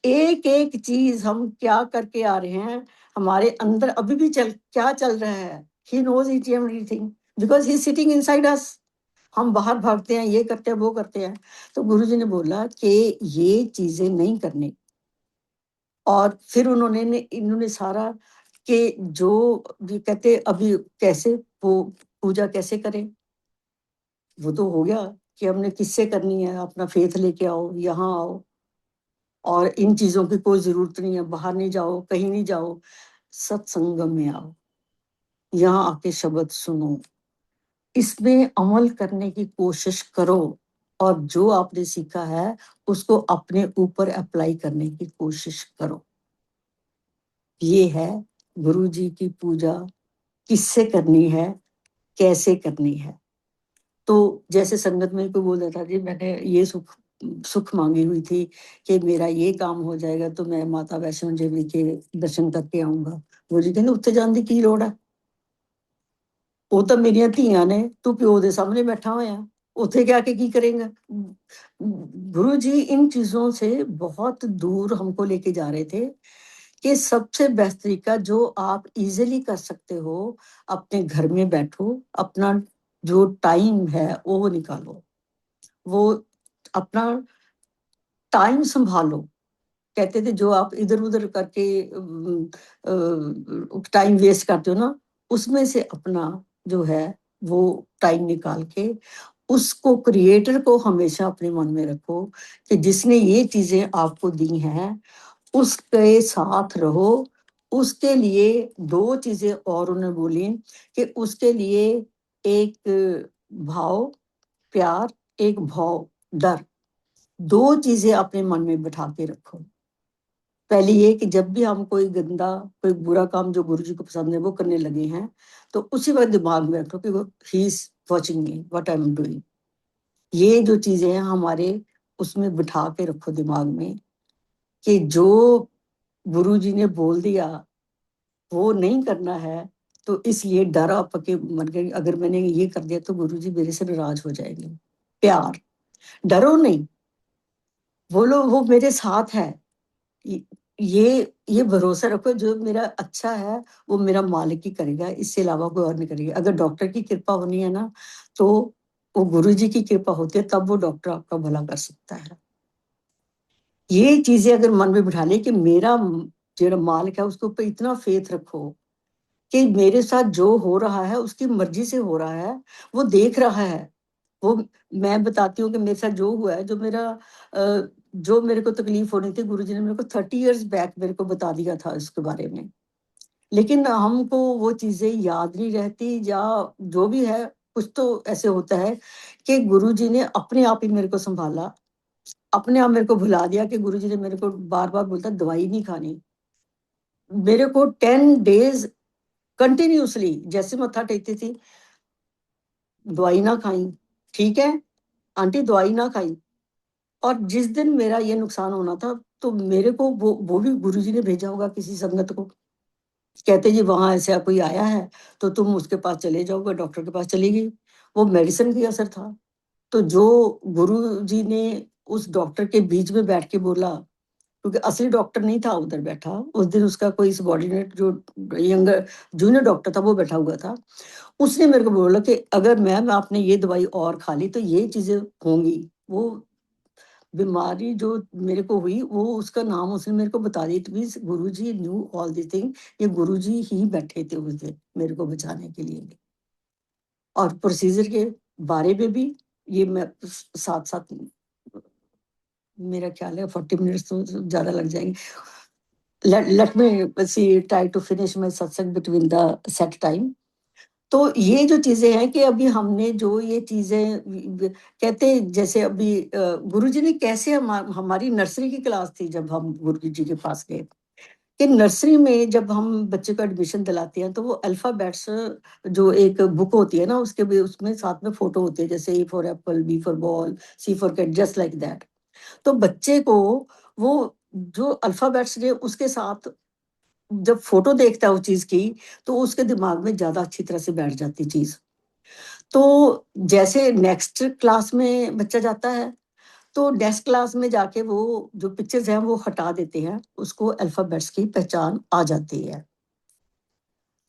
एक-एक चीज़ हम क्या करके आ रहे हैं, हमारे अंदर अभी भी क्या चल रहा है। He knows each and everything because he is sitting inside us. हम बाहर भागते हैं, ये करते हैं, वो करते हैं। तो गुरुजी ने बोला कि ये चीज़ें नहीं करनी और फिर इन्होंने सारा कि जो ये कहते अभी कैसे वो पूजा कैसे करें? वो तो हो गया कि हमने किससे करनी है, अपना फ़ेथ लेके आओ, यहाँ आओ। और इन चीज़ों की कोई ज़रूरत नहीं है, बाहर नहीं जाओ, कहीं नहीं जाओ, सत्संग में आओ, यहाँ आके शब्द सुनो, इसमें अमल करने की कोशिश करो और जो आपने सीखा है, उसको अपने ऊपर अप्लाई करने की कोशिश करो। ये है गुरुजी की पूजा किससे करनी है, कैसे करनी है। तो जैसे संगत में कोई बोल देता जी मैंने ये सुख सुख माँगी हुई थी कि मेरा ये काम हो जाएगा तो मैं माता वैष्णो देवी के दर्शन करके आऊँगा। गुरु जी कहंदे उत्थे जाਣ ਦੀ ਕੀ ਲੋੜ ਹੈ? ਉਹ ਤਾਂ ਮੇਰੀਆਂ ਧੀਆਂ ਨੇ, ਤੂੰ ਪਿਓ ਦੇ सामने बैठा होया, ਉੱਥੇ जा के ਕੀ करेगा? गुरु जी इन चीज़ों से बहुत दूर हमको लेके जा रहे थे कि सबसे बेस्ट तरीका जो आप ईज़िली कर सकते हो, अपने घर में बैठो, अपना जो टाइम है वो निकालो। वो अपना टाइम सँभालो। कहते थे जो आप इधर-उधर करके टाइम वेस्ट करते हो ना, उसमें से अपना जो है वो टाइम निकाल के उसको क्रिएटर को हमेशा अपने मन में रखो कि जिसने ये चीजें आपको दी हैं उसके साथ रहो। उसके लिए दो चीजें और उन्होंने बोली कि उसके लिए एक भाव प्यार, एक भाव डर, दो चीजें अपने मन में बिठा के रखो। पहली ये कि जब भी हम कोई गंदा कोई बुरा काम जो गुरु जी को पसंद है वो करने लगे हैं तो उसी वक्त दिमाग में रखो कि वो he is watching me what I am doing. ये जो चीजें हैं हमारे उसमें बिठा के रखो दिमाग में कि जो गुरु जी ने बोल दिया वो नहीं करना है तो इसलिए डर आपके मन के अगर मैंने ये कर दिया तो गुरु जी मेरे से नाराज हो जाएंगे। प्यार, डरो नहीं, बोलो वो मेरे साथ है। ये भरोसा रखो जो मेरा अच्छा है वो मेरा मालिक ही करेगा, इससे अलावा कोई और नहीं करेगा। अगर डॉक्टर की कृपा होनी है ना तो वो गुरु जी की कृपा होती है तब वो डॉक्टर आपका भला कर सकता है। ये चीजें अगर मन में बिठा ले कि मेरा जो मालिक है उसके ऊपर इतना फेथ रखो कि मेरे साथ जो हो रहा है उसकी मर्जी से हो रहा है, वो देख रहा है। वो मैं बताती हूँ कि मेरे साथ जो हुआ है, जो मेरे को तकलीफ होनी थी गुरुजी ने मेरे को 30 इयर्स बैक मेरे को बता दिया था इसके बारे में। लेकिन हमको वो चीजें याद नहीं रहती या जो भी है कुछ तो ऐसे होता है कि गुरुजी ने अपने आप ही मेरे को संभाला, अपने आप मेरे को भुला दिया कि गुरुजी ने मेरे को बार-बार बोलता दवाई नहीं खानी। मेरे को 10 डेज़ कंटिन्यूअसली जैसे मत्था टेकती थी, दवाई ना खाई, ठीक है? आंटी दवाई ना खाई। और जिस दिन मेरा ये नुकसान होना था तो मेरे को वो भी गुरुजी ने भेजा होगा किसी संगत को। कहते जी वहाँ ऐसा कोई आया है तो तुम उसके पास चले जाओगे, डॉक्टर के पास चली गई। वो मेडिसिन का असर था। तो जो गुरुजी ने उस डॉक्टर के बीच में बैठ के बोला, क्योंकि असली डॉक्टर नहीं था उधर बैठा, उस दिन उसका कोई सबॉर्डिनेट जो यंगर जूनियर डॉक्टर था वो बैठा हुआ था। उसने मेरे को बोला कि अगर मैम आपने ये दवाई और खा ली तो ये चीज़ें होंगी। वो बीमारी जो मेरे को हुई वो उसका नाम उसने मेरे को बता दी। It means Guruji knew all the thing. ये गुरुजी ही बैठे थे उस दिन मेरे को बचाने के लिए। और प्रोसीजर के बारे में भी ये मैं साथ-साथ मेरा ख्याल है 40 मिनट्स तो ज़्यादा लग जाएँगे। Let me see try to finish my satsang between the set time. तो ये जो चीज़ें हैं कि अभी हमने जो ये चीज़ें कहते हैं जैसे अभी गुरुजी ने कैसे हमारी नर्सरी की क्लास थी जब हम गुरुजी के पास गए कि नर्सरी में जब हम बच्चे को एडमिशन दिलाते हैं तो वो अल्फाबेट्स जो एक बुक होती है ना उसके भी उसमें साथ में फोटो होती है जैसे A for apple, B for ball, C for cat, just like that. तो बच्चे को वो जो अल्फाबेट्स ने उसके साथ जब फोटो देखता है उस चीज की तो उसके दिमाग में ज्यादा अच्छी तरह से बैठ जाती चीज। तो जैसे नेक्स्ट क्लास में बच्चा जाता है तो नेक्स्ट क्लास में जाके वो जो पिक्चर्स हैं वो हटा देते हैं, उसको अल्फाबेट्स की पहचान आ जाती है।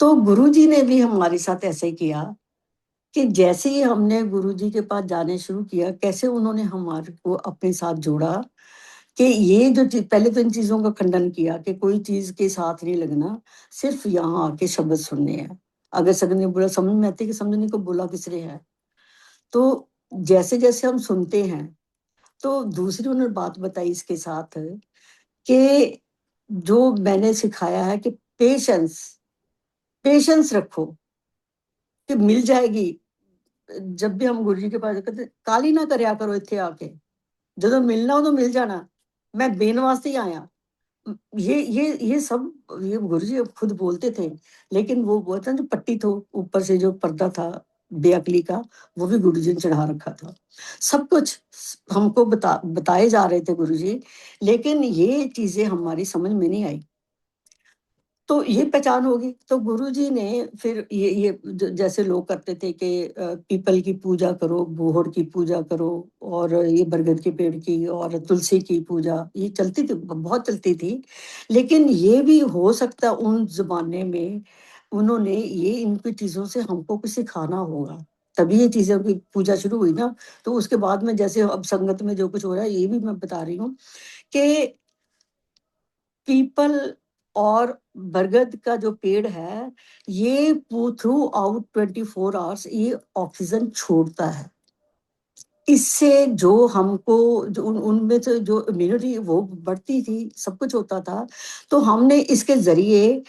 तो गुरुजी ने भी हमारे साथ ऐसे ही किया कि जैसे ही हमने गुरुजी के पास जाने शुरू किया कैसे उन्होंने हमारे को अपने साथ जोड़ा कि ये जो चीज पहले तो इन चीजों का खंडन किया कि कोई चीज के साथ नहीं लगना, सिर्फ यहाँ आके शब्द सुनने हैं। अगर सगन ने बोला समझ में आती कि समझने को बोला किसने है। तो जैसे जैसे हम सुनते हैं तो दूसरी उन्होंने बात बताई इसके साथ कि जो मैंने सिखाया है कि पेशेंस, पेशेंस रखो कि मिल जाएगी। जब भी हम गुरु जी के पास कहते काली ना करया करो इत्थे आके, ਜਦੋਂ मिलना उदों मिल जाना, मैं देन वास्ते ही आया। ये सब ये गुरु जी खुद बोलते थे। लेकिन वो बोलता जो पट्टी तो ऊपर से जो पर्दा था बेअकली का वो भी गुरु जी ने चढ़ा रखा था। सब कुछ हमको बताए जा रहे थे गुरु जी, लेकिन ये चीजें हमारी समझ में नहीं आई। तो ये पहचान होगी तो गुरुजी ने फिर ये जैसे लोग करते थे कि पीपल की पूजा करो, बोहड़ की पूजा करो और ये बरगद के पेड़ की और तुलसी की पूजा ये चलती थी, बहुत चलती थी। लेकिन ये भी हो सकता उन जमाने में उन्होंने ये इनकी चीजों से हमको कुछ सिखाना होगा, तभी ये चीजों की पूजा शुरू हुई ना। तो उसके बाद में जैसे अब संगत में जो कुछ हो रहा है ये भी मैं बता रही हूँ कि पीपल और बरगद का जो पेड़ है ये थ्रू आउट 24 आवर्स ये ऑक्सीजन छोड़ता है। इससे जो हमको जो उनमें से जो इम्यूनिटी वो बढ़ती थी, सब कुछ होता था। तो हमने इसके जरिए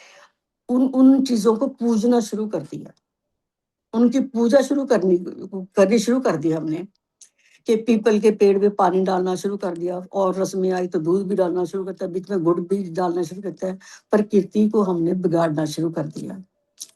उन उन चीजों को पूजना शुरू कर दिया, उनकी पूजा करनी शुरू कर दी हमने कि पीपल के पेड़ पे पानी डालना शुरू कर दिया, और रस्में आई तो दूध भी डालना शुरू करता है, बीच में गुड़ भी डालना शुरू करता है। प्रकृति को हमने बिगाड़ना शुरू कर दिया।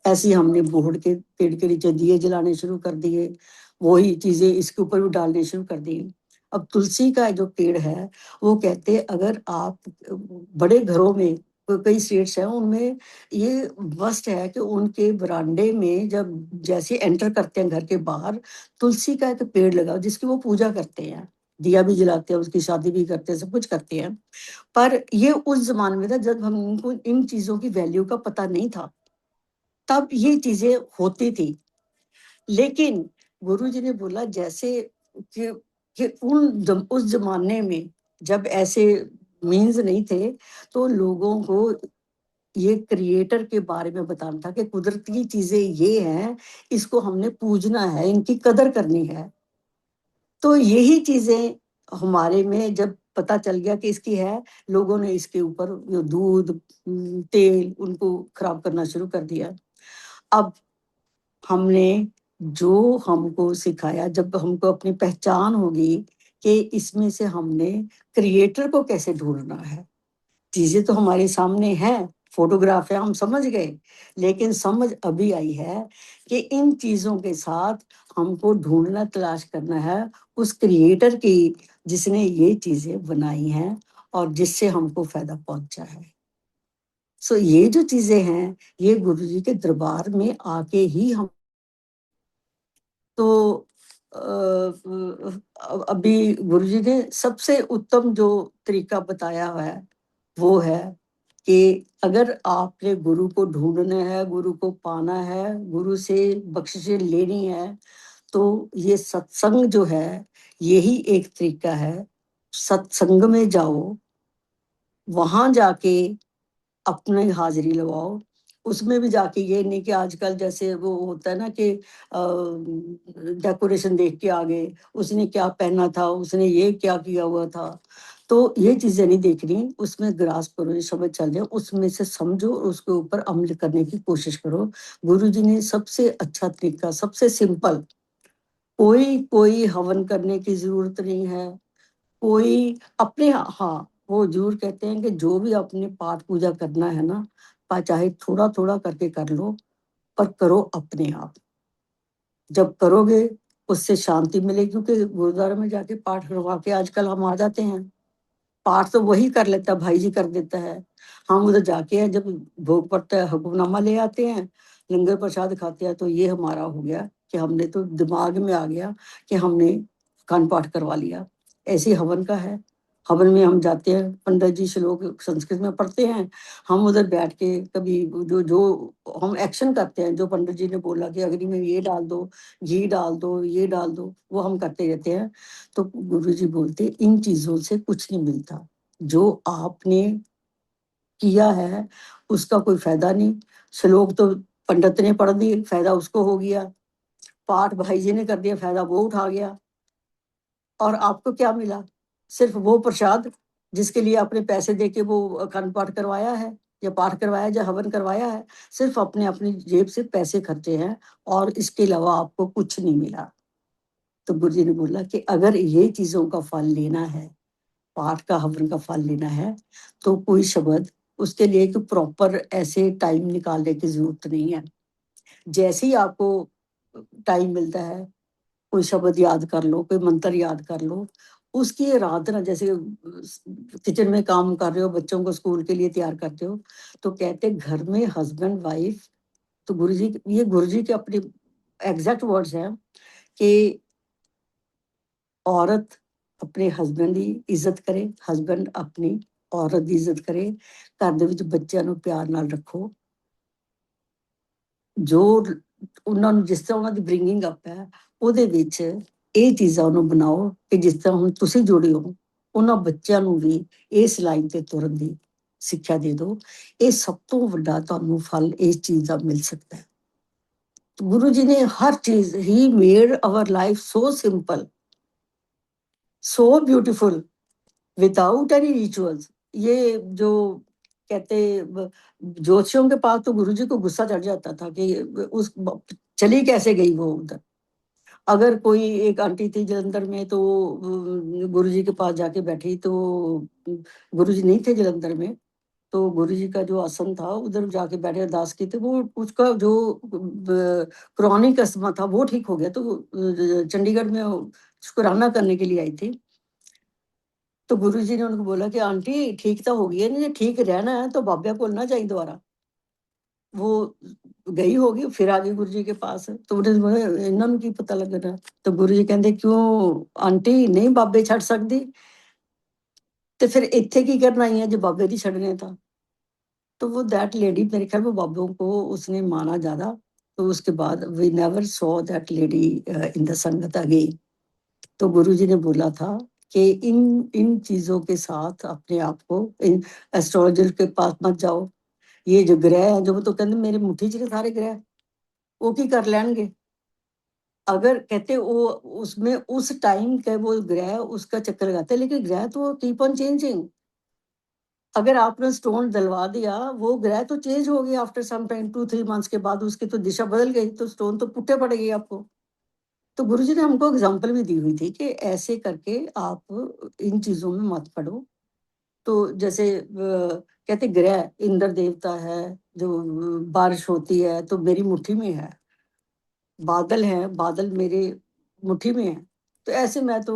ऐसे ही हमने बोहड़ के पेड़ के नीचे दिए जलाने शुरू कर दिए, वही चीजें इसके ऊपर भी डालने शुरू कर दी। अब तुलसी का जो पेड़ है वो कहते हैं अगर आप बड़े घरों में, कई स्टेट्स हैं उनमें ये मस्ट है कि उनके बरामदे में जब जैसे एंटर करते हैं घर के बाहर, तुलसी का एक पेड़ लगाओ जिसकी वो पूजा करते हैं, दिया भी जलाते हैं, उसकी शादी भी करते हैं, सब कुछ करते हैं। पर ये उस जमाने में था जब हमको इन चीजों की वैल्यू का पता नहीं था, तब ये चीजें होती थी। लेकिन गुरुजी ने बोला जैसे कि, उस जमाने में जब ऐसे मीन्स नहीं थे, तो लोगों को ये क्रिएटर के बारे में बताना था कि कुदरती चीजें ये हैं, इसको हमने पूजना है, इनकी कदर करनी है। तो यही चीजें हमारे में जब पता चल गया कि इसकी है, लोगों ने इसके ऊपर जो दूध तेल उनको खराब करना शुरू कर दिया। अब हमने जो हमको सिखाया, जब हमको अपनी पहचान होगी कि इसमें से हमने क्रिएटर को कैसे ढूंढना है, चीजें तो हमारे सामने हैं, फोटोग्राफ है, हम समझ गए। लेकिन समझ अभी आई है कि इन चीजों के साथ हमको ढूंढना तलाश करना है उस क्रिएटर की जिसने ये चीजें बनाई हैं और जिससे हमको फायदा पहुंचा है। सो ये जो चीजें हैं ये गुरुजी के दरबार में आके ही हम तो अभी गुरुजी ने सबसे उत्तम जो तरीका बताया हुआ है वो है कि अगर आपने गुरु को ढूंढना है, गुरु को पाना है, गुरु से बख्शिशें लेनी है, तो ये सत्संग जो है यही एक तरीका है। सत्संग में जाओ, वहां जाके अपनी हाजिरी लगाओ। उसमें भी जाके ये नहीं कि आजकल जैसे वो होता है ना कि डेकोरेशन देख के आ गए, उसने क्या पहना था, उसने ये क्या किया हुआ था। तो ये चीजें नहीं देखनी, उसमें ग्रास करो, ये समझ चल जाए, उसमें से समझो और उसके ऊपर अमल करने की कोशिश करो। गुरु जी ने सबसे अच्छा तरीका, सबसे सिंपल, कोई हवन करने की जरूरत नहीं है, कोई अपने, हाँ वो जरूर कहते हैं कि जो भी अपने पाठ पूजा करना है ना, चाहे थोड़ा थोड़ा करके कर लो, पर करो अपने आप। जब करोगे उससे शांति मिलेगी, क्योंकि गुरुद्वारा में जाके पाठ करवा के आजकल हम आ जाते हैं, पाठ तो वही कर लेता है, भाई जी कर देता है। हम उधर जाके जब भोग पड़ता है हुक्मनामा ले आते हैं, लंगर प्रसाद खाते हैं, तो ये हमारा हो गया कि हमने तो दिमाग में आ गया कि हमने अखंड पाठ करवा लिया। ऐसे हवन का है, हवन में हम जाते हैं, पंडित जी श्लोक संस्कृत में पढ़ते हैं, हम उधर बैठ के कभी जो जो हम एक्शन करते हैं, जो पंडित जी ने बोला कि अग्नि में ये डाल दो, घी डाल दो, ये डाल दो, वो हम करते रहते हैं। तो गुरु जी बोलते इन चीजों से कुछ नहीं मिलता, जो आपने किया है उसका कोई फायदा नहीं। श्लोक तो पंडित ने पढ़ दिए, फायदा उसको हो गया, पाठ भाई जी ने कर दिया, फायदा वो उठा गया, और आपको क्या मिला? सिर्फ वो प्रसाद जिसके लिए आपने पैसे दे के वो अखंड पाठ करवाया है, या पाठ करवाया, या हवन करवाया है, सिर्फ अपने अपनी जेब से पैसे खर्चे हैं, और इसके अलावा आपको कुछ नहीं मिला। तो गुरु जी ने बोला कि अगर ये चीजों का फल लेना है, पाठ का हवन का फल लेना है, तो कोई शब्द उसके लिए एक प्रॉपर ऐसे टाइम निकालने की जरूरत नहीं है। जैसे ही आपको टाइम मिलता है, कोई शब्द याद कर लो, कोई मंत्र याद कर लो, उसकी आराधना, जैसे किचन में काम कर रहे हो, बच्चों को स्कूल के लिए तैयार करते हो, तो कहते घर में हस्बैंड वाइफ, तो गुरु जी के अपने एग्जैक्ट वर्ड्स हैं कि औरत अपने हस्बैंड की इज्जत करे, हस्बैंड अपनी औरत की इज्जत करे, घर ਦੇ ਵਿੱਚ ਬੱਚਿਆਂ ਨੂੰ ਪਿਆਰ ਨਾਲ ਰੱਖੋ, ਜੋ ਉਹਨਾਂ ਨੂੰ ਜਿਸ ਤਰ੍ਹਾਂ ਉਹਨਾਂ ਦੀ ਬ੍ਰਿੰਗਿੰਗ ਅਪ ਹੈ ਉਹਦੇ ਵਿੱਚ ਇਹ ਚੀਜ਼ਾਂ ਉਹਨੂੰ ਬਣਾਓ ਕਿ ਜਿਸ ਤਰ੍ਹਾਂ ਹੁਣ ਤੁਸੀਂ ਜੁੜੇ ਹੋ, ਉਹਨਾਂ ਬੱਚਿਆਂ ਨੂੰ ਵੀ ਇਸ ਲਾਈਨ ਤੇ ਤੁਰਨ ਦੀ ਸਿੱਖਿਆ ਦੇ ਦਿਓ, ਇਹ ਸਭ ਤੋਂ ਵੱਡਾ ਤੁਹਾਨੂੰ ਫਲ ਇਸ ਚੀਜ਼ ਦਾ ਮਿਲ ਸਕਦਾ ਹੈ। गुरु जी ने हर चीज, he made our life so simple, so beautiful, without any rituals. ये जो कहते ज्योतिषियों के पास तो गुरु जी को गुस्सा चढ़ जाता था कि उस चली कैसे गई वो उधर। अगर कोई एक आंटी थी जलंधर में, तो गुरु जी के पास जाके बैठी, तो गुरु जी नहीं थे जलंधर में, तो गुरु जी का जो आसन था उधर जाके बैठे अरदास की, तो वो उसका जो क्रॉनिक अस्थमा था वो ठीक हो गया। तो चंडीगढ़ में शुक्राना करने के लिए आई थी, तो गुरु जी ने उनको बोला कि आंटी ठीक तो हो गई है, नहीं ठीक रहना है तो बाबा को ना चाहिए दोबारा। वो गई होगी, फिर आ गई गुरु जी के पास, तो उन्होंने बोला इन्होंने की पता लगना। तो गुरु जी कहते क्यों आंटी नहीं बाबे छड़ सकती, तो फिर इत्थे की करना ही है जो बाबे की छड़ने था। तो वो दैट लेडी, मेरे ख्याल में बाबों को उसने माना ज्यादा, तो उसके बाद we never saw that lady in the sangat again. तो गुरुजी ने बोला था कि इन इन चीजों के साथ अपने आप को, इन एस्ट्रोलॉजर के पास मत जाओ। ये जो ग्रह है, जो तो कहते मेरे मुट्ठी च सारे ग्रह, वो की कर लेंगे। अगर कहते वो उसमें उस टाइम के वो ग्रह उसका चक्कर लगाते, लेकिन ग्रह तो कीप ऑन चेंजिंग। अगर आपने स्टोन डलवा दिया, वो ग्रह तो चेंज हो गया आफ्टर सम टाइम, 2-3 मंथ्स के बाद उसकी तो दिशा बदल गई, तो स्टोन तो पुट्टे पड़ गई आपको। तो गुरुजी ने हमको एग्जांपल भी दी हुई थी कि ऐसे करके आप इन चीजों में मत पड़ो। तो जैसे कहते ग्रह इंद्र देवता है, जो बारिश होती है तो मेरी मुट्ठी में है, बादल है, बादल मेरे मुट्ठी में है। तो ऐसे मैं तो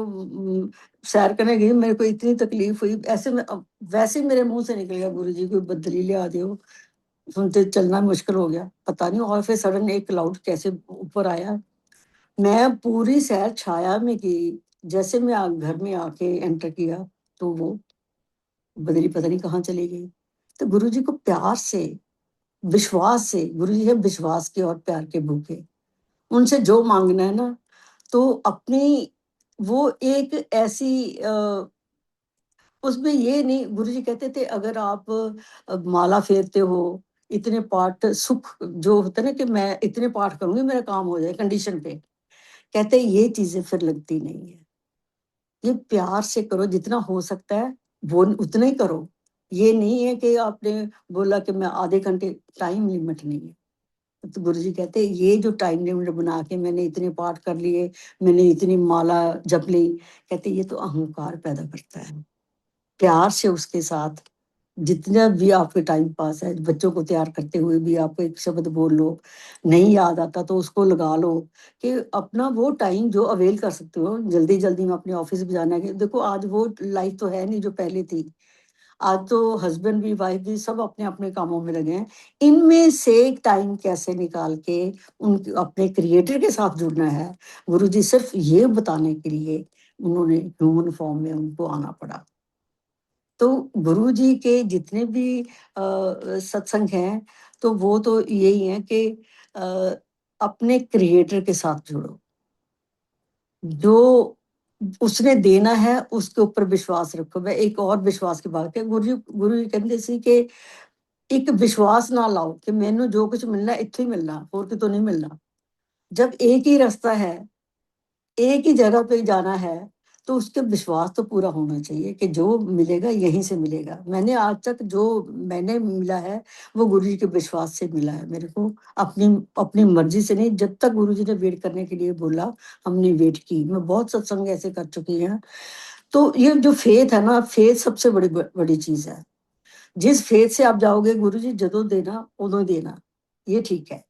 सैर करने गई, मेरे को इतनी तकलीफ हुई, ऐसे में वैसे मेरे मुंह से निकल गया गुरु जी कोई बदली लिया दो, सुनते चलना मुश्किल हो गया, पता नहीं। और फिर सडन एक क्लाउड कैसे ऊपर आया, मैं पूरी सैर छाया में की। जैसे मैं घर में आके एंटर किया, तो वो बदली पता नहीं कहाँ चली गई। तो गुरु जी को प्यार से, विश्वास से, गुरु जी है विश्वास के और प्यार के भूखे, उनसे जो मांगना है ना, तो अपनी वो एक ऐसी उसमें ये नहीं, गुरुजी कहते थे अगर आप माला फेरते हो, इतने पाठ सुख जो होता है ना कि मैं इतने पाठ करूंगी मेरा काम हो जाए कंडीशन पे, कहते ये चीजें फिर लगती नहीं है। ये प्यार से करो, जितना हो सकता है वो उतना ही करो। ये नहीं है कि आपने बोला कि मैं आधे घंटे, टाइम लिमिट नहीं है। तो गुरुजी कहते ये जो टाइम लिमिट बना के मैंने इतने पाठ कर लिए, मैंने इतनी माला जप ली, कहते ये तो अहंकार पैदा करता है। प्यार से उसके साथ जितना भी आपके टाइम पास है, बच्चों को तैयार करते हुए भी आप एक शब्द बोल लो, नहीं याद आता तो उसको लगा लो, कि अपना वो टाइम जो अवेल कर सकते हो। जल्दी जल्दी में अपने ऑफिस भी जाना है, देखो आज वो लाइफ तो है नहीं जो पहले थी। आज तो हस्बैंड भी वाइफ भी सब अपने अपने कामों में लगे हैं। इनमें से एक टाइम कैसे निकाल के उनके अपने क्रिएटर के साथ जुड़ना है, गुरुजी सिर्फ ये बताने के लिए उन्होंने ह्यूमन फॉर्म में उनको आना पड़ा। तो गुरु जी के जितने भी सत्संग हैं, तो वो तो यही है कि अ, अपने क्रिएटर के साथ जुड़ो। जो उसने देना है उसके ऊपर विश्वास रखो। मैं एक और विश्वास की बात है, गुरु जी कहते सी कि एक विश्वास ना लाओ कि मैंने जो कुछ मिलना इत्थे ही मिलना, और कितों नहीं मिलना। जब एक ही रास्ता है, एक ही जगह पे जाना है, तो उसके विश्वास तो पूरा होना चाहिए कि जो मिलेगा यहीं से मिलेगा। मैंने आज तक जो मैंने मिला है, वो गुरु जी के विश्वास से मिला है मेरे को। अपनी अपनी मर्जी से नहीं, जब तक गुरु जी ने वेट करने के लिए बोला, हमने वेट की। मैं बहुत सत्संग ऐसे कर चुकी हैं। तो ये जो फेथ है ना, फेथ सबसे बड़ी बड़ी चीज है। जिस फेथ से आप जाओगे, गुरु जी जदों देना उदों देना, ये ठीक है।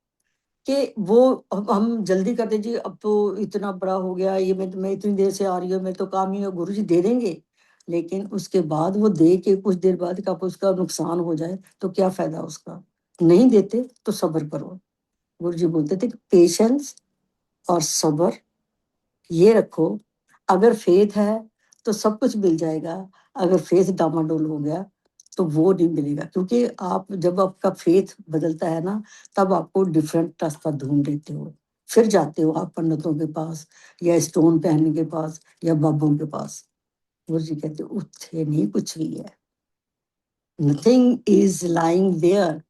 कि वो हम जल्दी कर दीजिए, अब तो इतना बड़ा हो गया, ये मैं इतनी देर से आ रही हूँ, मैं तो काम ही है, गुरु जी दे देंगे। लेकिन उसके बाद वो दे के कुछ देर बाद का उसका नुकसान हो जाए तो क्या फायदा उसका। नहीं देते तो सब्र करो। गुरु जी बोलते थे पेशेंस और सब्र ये रखो। अगर फेथ है तो सब कुछ मिल जाएगा, अगर फेथ डामाडोल हो गया तो वो नहीं मिलेगा। क्योंकि आप जब आपका फेथ बदलता है ना, तब आपको डिफरेंट रास्ता ढूंढ लेते हो, फिर जाते हो आप पंडितों के पास या स्टोन पहनने के पास या बाबों के पास। गुरु जी कहते उत्थे नहीं कुछ भी है। Nothing is lying there.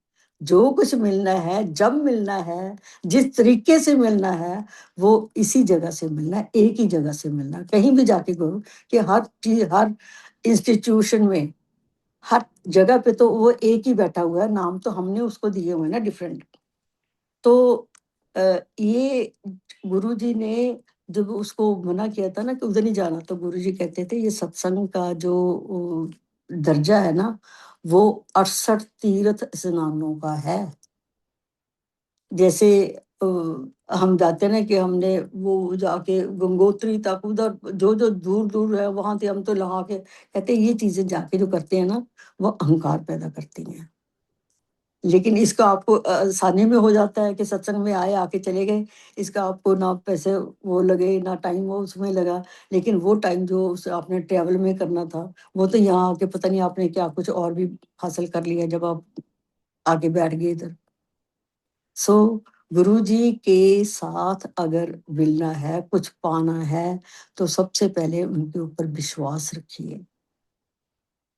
जो कुछ मिलना है, जब मिलना है, जिस तरीके से मिलना है, वो इसी जगह से मिलना है, एक ही जगह से मिलना है। कहीं भी जाके करो कि हर चीज, हर इंस्टीट्यूशन में, हर जगह पे तो वो एक ही बैठा हुआ है, नाम तो हमने उसको दिए हुए हैं ना डिफरेंट। तो ये गुरुजी ने जब उसको मना किया था ना कि उधर नहीं जाना, तो गुरुजी कहते थे ये सत्संग का जो दर्जा है ना, वो 68 तीर्थ स्नानों का है। जैसे हम जाते ना कि हमने वो जाके गंगोत्री तक, उधर जो जो दूर दूर है वहां से हम तो लगा के कहते ये चीजें जाके जो करते हैं ना, वो अहंकार पैदा करती हैं। लेकिन इसका आपको आसानी में हो जाता है कि सत्संग में आए, आके चले गए। इसका आपको ना पैसे वो लगे, ना टाइम वो उसमें लगा। लेकिन वो टाइम जो उस आपने ट्रैवल में करना था, वो तो यहाँ आके पता नहीं आपने क्या कुछ और भी हासिल कर लिया जब आप आके बैठ गए इधर। सो गुरुजी के साथ अगर मिलना है, कुछ पाना है, तो सबसे पहले उनके ऊपर विश्वास रखिए।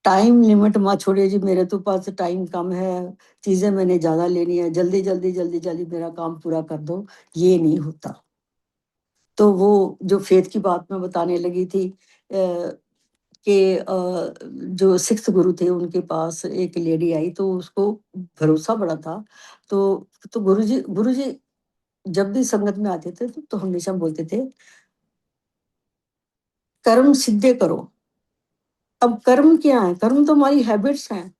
टाइम लिमिट मत छोड़िए जी, मेरे तो पास टाइम कम है, चीज़ें मैंने ज़्यादा लेनी है, जल्दी, जल्दी, जल्दी, जल्दी मेरा काम पूरा कर दो, ये नहीं होता। तो वो जो फ़ेथ की बात मैं बताने लगी थी कि जो 6th गुरु थे उनके पास एक लेडी आई, तो उसको भरोसा बड़ा था। तो गुरुजी जब भी संगत में आते थे तो हमेशा बोलते थे, कर्म सिद्धे करो। अब कर्म क्या है? कर्म तो हमारी हैबिट्स हैं।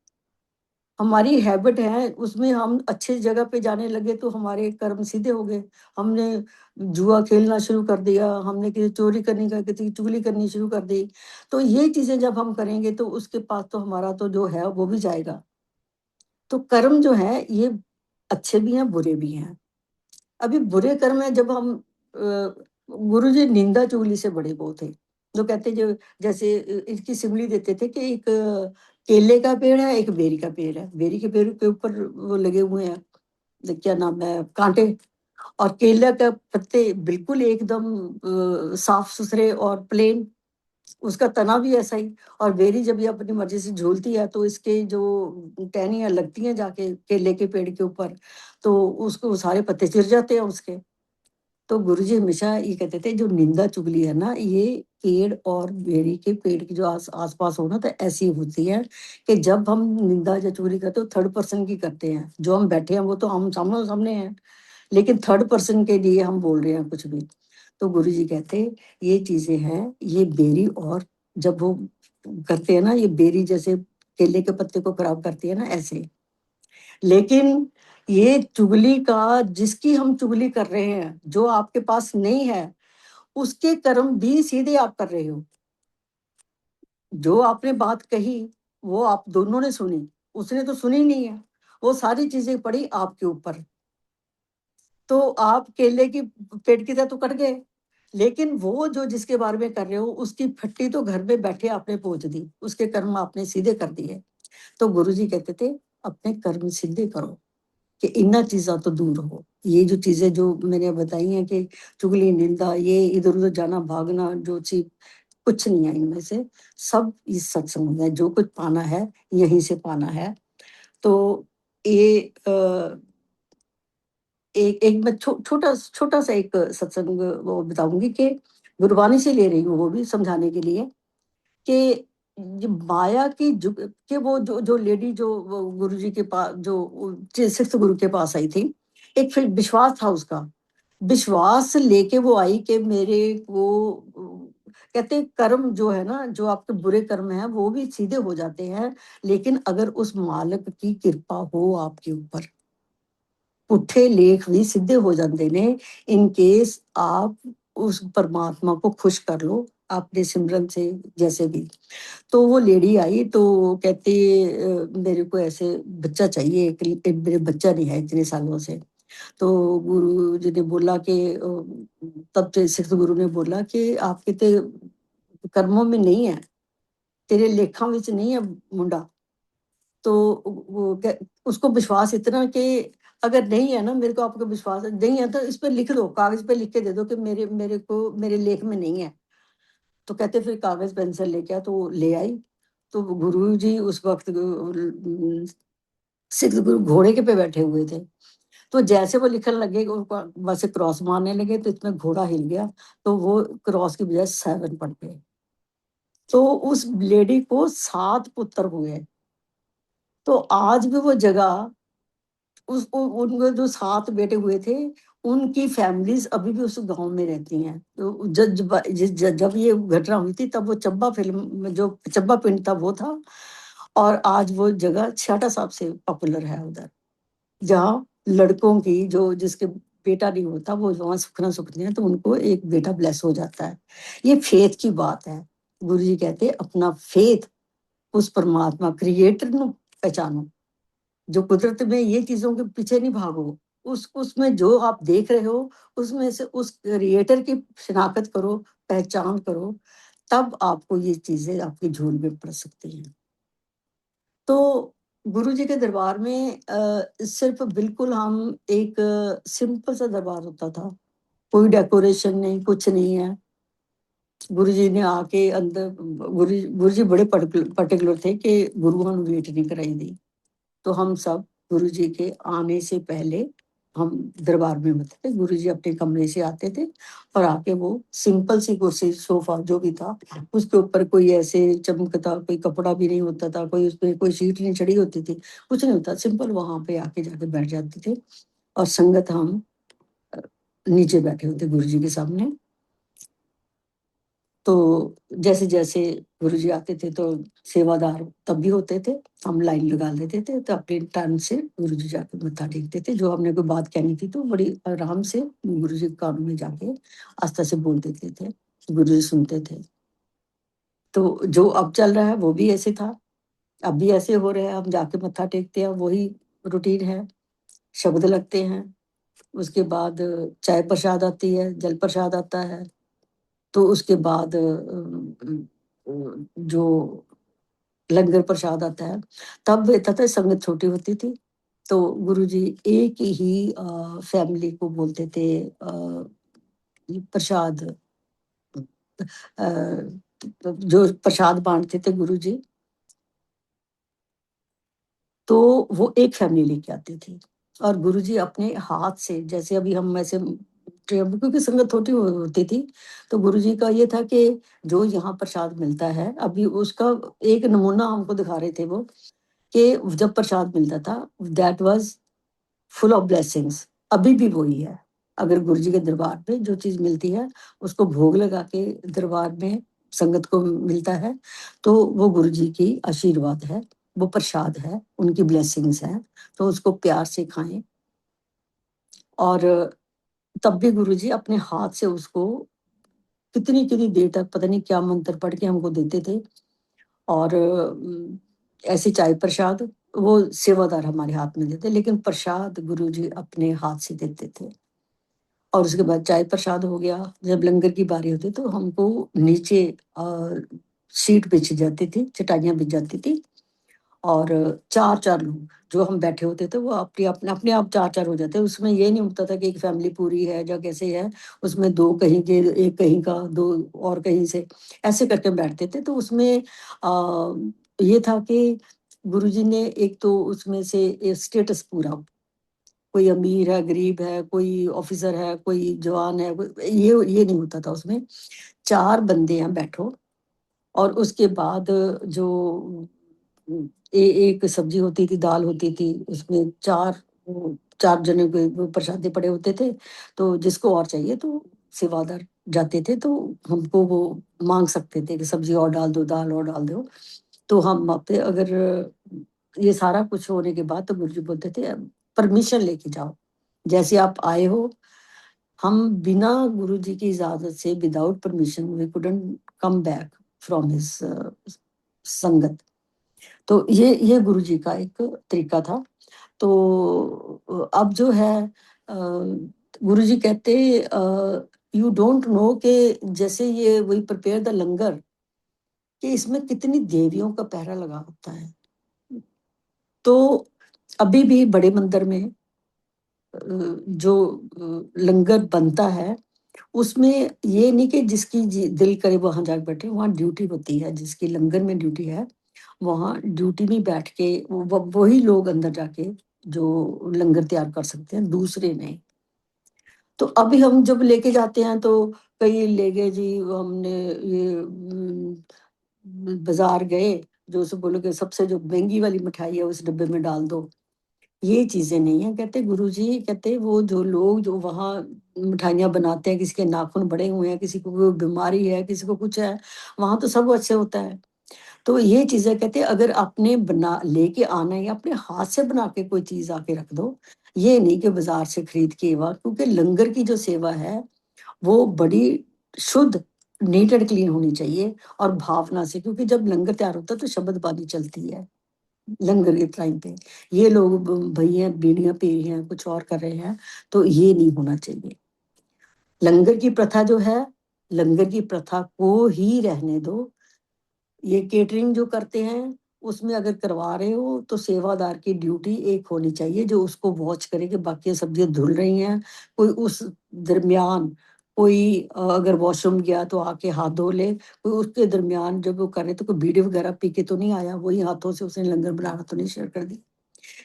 हमारी हैबिट है, उसमें हम अच्छी जगह पे जाने लगे तो हमारे कर्म सीधे हो गए। हमने जुआ खेलना शुरू कर दिया, हमने किसी चोरी करने का, किसी की चुगली करनी शुरू कर दी। तो ये चीज़ें जब हम करेंगे तो उसके पास तो हमारा तो जो है वो भी जाएगा। तो कर्म जो है ये अच्छे भी हैं, बुरे भी हैं। अभी बुरे कर्म है जब हम गुरुजी निंदा चुगली से बड़े वो थे। जो कहते जो जैसे इसकी सिमिली देते थे कि एक केले का पेड़ है, एक बेरी का पेड़ है। बेरी के पेड़ के ऊपर वो लगे हुए हैं, क्या नाम है, काँटे। और केले का पत्ते बिल्कुल एकदम साफ-सुथरे और प्लेन, उसका तना भी ऐसा ही। और बेरी जब ये अपनी मर्ज़ी से झूलती है तो इसके जो टहनियाँ लगती हैं जाके केले के पेड़ के ऊपर, तो उसको सारे पत्ते चिर जाते हैं उसके। तो गुरुजी हमेशा ये कहते थे जो निंदा चुगली है ना, ये पेड़ और बेरी के पेड़ के जो आस-पास हो ना, तो ऐसी होती है कि जब हम निंदा या चुगली करते हैं तो थर्ड पर्सन की करते हैं। जो हम बैठे हैं वो तो हम सामने-सामने हैं, लेकिन थर्ड पर्सन के लिए हम बोल रहे हैं कुछ भी। तो गुरुजी कहते ये चीज़ें हैं, ये बेरी, और जब वो करते हैं ना, ये बेरी जैसे केले के पत्ते को खराब करती है ना, ऐसे। लेकिन ये चुगली का, जिसकी हम चुगली कर रहे हैं, जो आपके पास नहीं है, उसके कर्म भी सीधे आप कर रहे हो। जो आपने बात कही, वो आप दोनों ने सुनी, उसने तो सुनी नहीं है। वो सारी चीज़ें पड़ी आपके ऊपर। तो आप केले की पेड़ की तरह तो कट गए, लेकिन वो जो जिसके बारे में कर रहे हो, उसकी फट्टी तो घर में बैठे आपने पोंछ दी, उसके कर्म आपने सीधे कर दिए। तो गुरुजी कहते थे, अपने कर्म सीधे करो। कि इन्ना चीज़ा तो दूर हो। ये जो चीज़ें जो मैंने बताई हैं कि चुगली, निंदा, ये इधर-उधर जाना, भागना, जो चीज़ कुछ नहीं है इनमें से, सब इस सत्संग में जो कुछ पाना है, यहीं से पाना है। तो ये एक एक मैं छोटा-सा एक सत्संग वो बताऊँगी कि गुरबानी से ले रही हूँ वो भी समझाने के लिए कि ये माया की जुग कि वो जो लेडी जो वो गुरुजी के पास जो 6th गुरु के पास आई थी, एक फिर विश्वास था उसका। विश्वास लेके वो आई कि मेरे को कहते हैं कर्म जो है ना, जो आपके बुरे कर्म हैं, वो भी सीधे हो जाते हैं, लेकिन अगर उस मालिक की कृपा हो आपके ऊपर, पुट्ठे लेख भी सीधे हो जाते ने, इन केस आप उस परमात्मा को खुश कर लो, अपने सिमरन से जैसे भी। तो वो लेडी आई तो कहती मेरे को ऐसे बच्चा चाहिए, एक मेरे बच्चा नहीं है इतने सालों से। तो गुरु जी ने बोला कि तब से सिद्ध गुरु ने बोला कि आपके तो कर्मों में नहीं है, तेरे लेखा विच नहीं है मुंडा। तो वो उसको विश्वास इतना कि अगर नहीं है ना, मेरे को आपको विश्वास नहीं है तो इस पे लिख दो, कागज पे लिख के दे दो कि मेरे को मेरे लेख में नहीं है। तो कहते फिर कागज पेंसिल लेके आ, तो वो ले आई। तो गुरुजी उस वक़्त सिद्ध गुरु घोड़े के पे बैठे हुए थे। तो जैसे वो लिखने लगे उनको वैसे क्रॉस मारने लगे तो इसमें घोड़ा हिल गया, तो वो क्रॉस की बजाय 7 पड़ गए। तो उस लेडी को 7 पुत्र हुए। तो आज भी वो जगह उस उ उनके जो 7 बेटे हुए थे, उनकी फैमिलीज़ अभी भी उस गाँव में रहती हैं। तो जब ये घटना हुई थी तब वो चब्बा फ़िल्म में जो चब्बा पिंड था वो था और आज वो जगह छाटा साहब से पॉपुलर है उधर। जहाँ लड़कों की जो जिसके बेटा नहीं होता वो वहाँ सुखना सुखते हैं तो उनको एक बेटा ब्लेस हो जाता है। ये फेथ की बात है। गुरुजी कहते हैं अपना फेथ उस परमात्मा क्रिएटर ਨੂੰ पहचानो। जो कुदरत में ये चीज़ों के पीछे नहीं भागो। उसमें जो आप देख रहे हो उसमें से उस क्रिएटर की शिनाख्त करो, पहचान करो, तब आपको ये चीज़ें आपकी झोल में पड़ सकती हैं। तो गुरुजी के दरबार में सिर्फ़ बिल्कुल हम एक सिंपल सा दरबार होता था। कोई डेकोरेशन नहीं, कुछ नहीं है। गुरुजी ने आके अंदर गुरुजी बड़े पर्टिकुलर थे कि गुरुआं ਨੂੰ वेट नहीं कराई दी। तो हम सब गुरुजी के आने से पहले हम दरबार में होते थे। गुरुजी अपने कमरे से आते थे और आके वो सिंपल सी कुर्सी, सोफ़ा जो भी था, उसके ऊपर कोई ऐसे चमकता कोई कपड़ा भी नहीं होता था, कोई उसपे कोई शीट नहीं चढ़ी होती थी, कुछ नहीं होता, सिंपल वहाँ पे आके जाके बैठ जाते थे और संगत हम अ, नीचे बैठे होते गुरुजी के सामने। तो जैसे-जैसे गुरुजी आते थे तो सेवादार तब भी होते थे, हम लाइन लगा लेते थे, तो अपने टाइम से गुरुजी जाके मत्था टेकते थे। जो हमने कोई बात कहनी थी तो बड़ी आराम से गुरुजी के कानों में जाके आस्ते से बोल देते थे, गुरुजी सुनते थे। तो जो अब चल रहा है वो भी ऐसे था, अब भी ऐसे हो रहा है, हम जाके मत्था टेकते हैं, वही रूटीन है, शब्द लगते हैं, उसके बाद चाय प्रसाद आती है, जल प्रसाद आता है। तो उसके बाद जो लंगर प्रसाद आता है, तब रहता था संगत छोटी होती थी, तो गुरुजी एक ही फैमिली को बोलते थे प्रसाद अ, जो प्रसाद बाँटते थे गुरुजी, तो वो एक फैमिली लेके आती थी और गुरुजी अपने हाथ से जैसे अभी हम ऐसे क्योंकि संगत छोटी होती थी, तो गुरुजी का ये था कि जो यहाँ प्रसाद मिलता है, अभी उसका एक नमूना हमको दिखा रहे थे वो, कि जब प्रसाद मिलता था, that was full of blessings. अभी भी वही है। अगर गुरुजी के दरबार पे जो चीज़ मिलती है, उसको भोग लगा के दरबार में संगत को मिलता है, तो वो गुरुजी की आशीर्वाद है, वो प्रसाद है, उनकी ब्लेसिंग्स हैं, तो उसको प्यार से खाएँ और तब भी गुरुजी अपने हाथ से उसको कितनी-कितनी देर तक पता नहीं क्या मंत्र पढ़ के हमको देते थे और ऐसे चाय प्रसाद वो सेवादार हमारे हाथ में देते, लेकिन प्रसाद गुरुजी अपने हाथ से देते थे। और उसके बाद चाय प्रसाद हो गया, जब लंगर की बारी होती तो हमको नीचे सीट बिछ जाती थी, चटाइयाँ बिछ जाती थी और 4-4 लोग जो हम बैठे होते थे वो अपने आप 4-4 हो जाते। उसमें ये नहीं होता था कि एक फैमिली पूरी है या कैसे है, उसमें 2 कहीं के, 1 कहीं का, 2 और कहीं से, ऐसे करके बैठते थे। तो उसमें ये था कि गुरुजी ने एक तो उसमें से ए स्टेटस पूरा, कोई अमीर है, गरीब है, कोई ऑफ़िसर है, कोई जवान है, कोई ये नहीं होता था उसमें। 4 बंदे हैं बैठो और उसके बाद जो ए एक सब्ज़ी होती थी, दाल होती थी, उसमें 4 जने के वो प्रसादे पड़े होते थे, तो जिसको और चाहिए तो सेवादार जाते थे, तो हमको वो माँग सकते थे कि सब्ज़ी और डाल दो, दाल और डाल दो। तो हम वहाँ पे अगर ये सारा कुछ होने के बाद तो गुरुजी बोलते थे परमिशन लेके जाओ। जैसे आप आए हो, हम बिना गुरुजी की इजाज़त से without permission we couldn't come back from his shabad. तो ये गुरुजी का एक तरीका था। तो अब जो है गुरुजी कहते यू डोंट नो कि जैसे ये वी प्रिपेयर द लंगर, कि इसमें कितनी देवियों का पहरा लगा होता है। तो अभी भी बड़े मंदिर में जो लंगर बनता है, उसमें ये नहीं कि जिसकी दिल करे वहां जाके बैठे, वहां ड्यूटी होती है, जिसकी लंगर में ड्यूटी है वहाँ ड्यूटी में बैठ के वही लोग अंदर जाके जो लंगर तैयार कर सकते हैं, दूसरे नहीं। तो अभी हम जब लेके जाते हैं तो कई ले गए जी, हमने ये बाजार गए, जो उसे बोले कि सबसे जो महंगी वाली मिठाई है उस डब्बे में डाल दो। ये चीजें नहीं है। कहते गुरुजी, कहते वो जो लोग जो वहाँ मिठाइयाँ बनाते हैं, किसी के नाखून बड़े हुए हैं, किसी को कोई बीमारी है, किसी को कुछ है, वहां तो सब अच्छे होता है। तो ये चीजें कहते हैं अगर आपने बना लेके आना है या अपने हाथ से बना के कोई चीज आके रख दो, ये नहीं कि बाजार से खरीद के हुआ। क्योंकि लंगर की जो सेवा है वो बड़ी शुद्ध, नीट एंड क्लीन होनी चाहिए और भावना से, क्योंकि जब लंगर तैयार होता है तो शब्द बानी चलती है लंगर के टाइम पे। ये लोग भैया बीड़ियां पी रहे हैं, कुछ और कर रहे हैं, तो ये नहीं होना चाहिए। लंगर की प्रथा जो है, लंगर की प्रथा को ही रहने दो। ये केटरिंग जो करते हैं उसमें अगर करवा रहे हो तो सेवादार की ड्यूटी एक होनी चाहिए, जो उसको वॉच करे कि बाकी सब्जियां धुल रही हैं। कोई उस दरमियान कोई अगर वॉशरूम गया तो आके हाथ धो ले, कोई उसके दरमियान जब वो करे तो कोई बीड़ी वगैरह पी के तो नहीं आया, वही हाथों से उसने लंगर बनाना तो नहीं शेयर कर दी।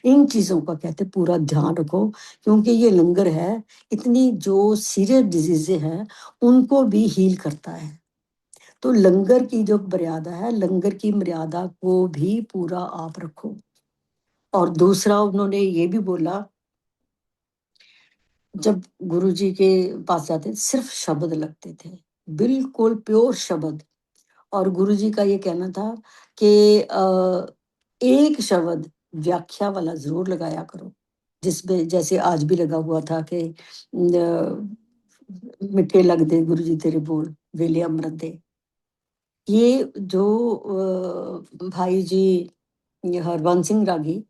इन चीजों का कहते पूरा ध्यान रखो, क्योंकि ये लंगर है, इतनी जो सीरियस डिजीजें हैं उनको भी हील करता है। तो लंगर की जो मर्यादा है, लंगर की मर्यादा को भी पूरा आप रखो। और दूसरा उन्होंने ये भी बोला, जब गुरुजी के पास जाते सिर्फ शब्द लगते थे, बिल्कुल प्योर शब्द। और गुरुजी का ये कहना था कि एक शब्द व्याख्या वाला जरूर लगाया करो, जिसमें जैसे आज भी लगा हुआ था कि मिठे लग दे गुरुजी तेरे बोल, वेले अमृत दे। ये जो भाई जी ये हरबंस सिंह रागी,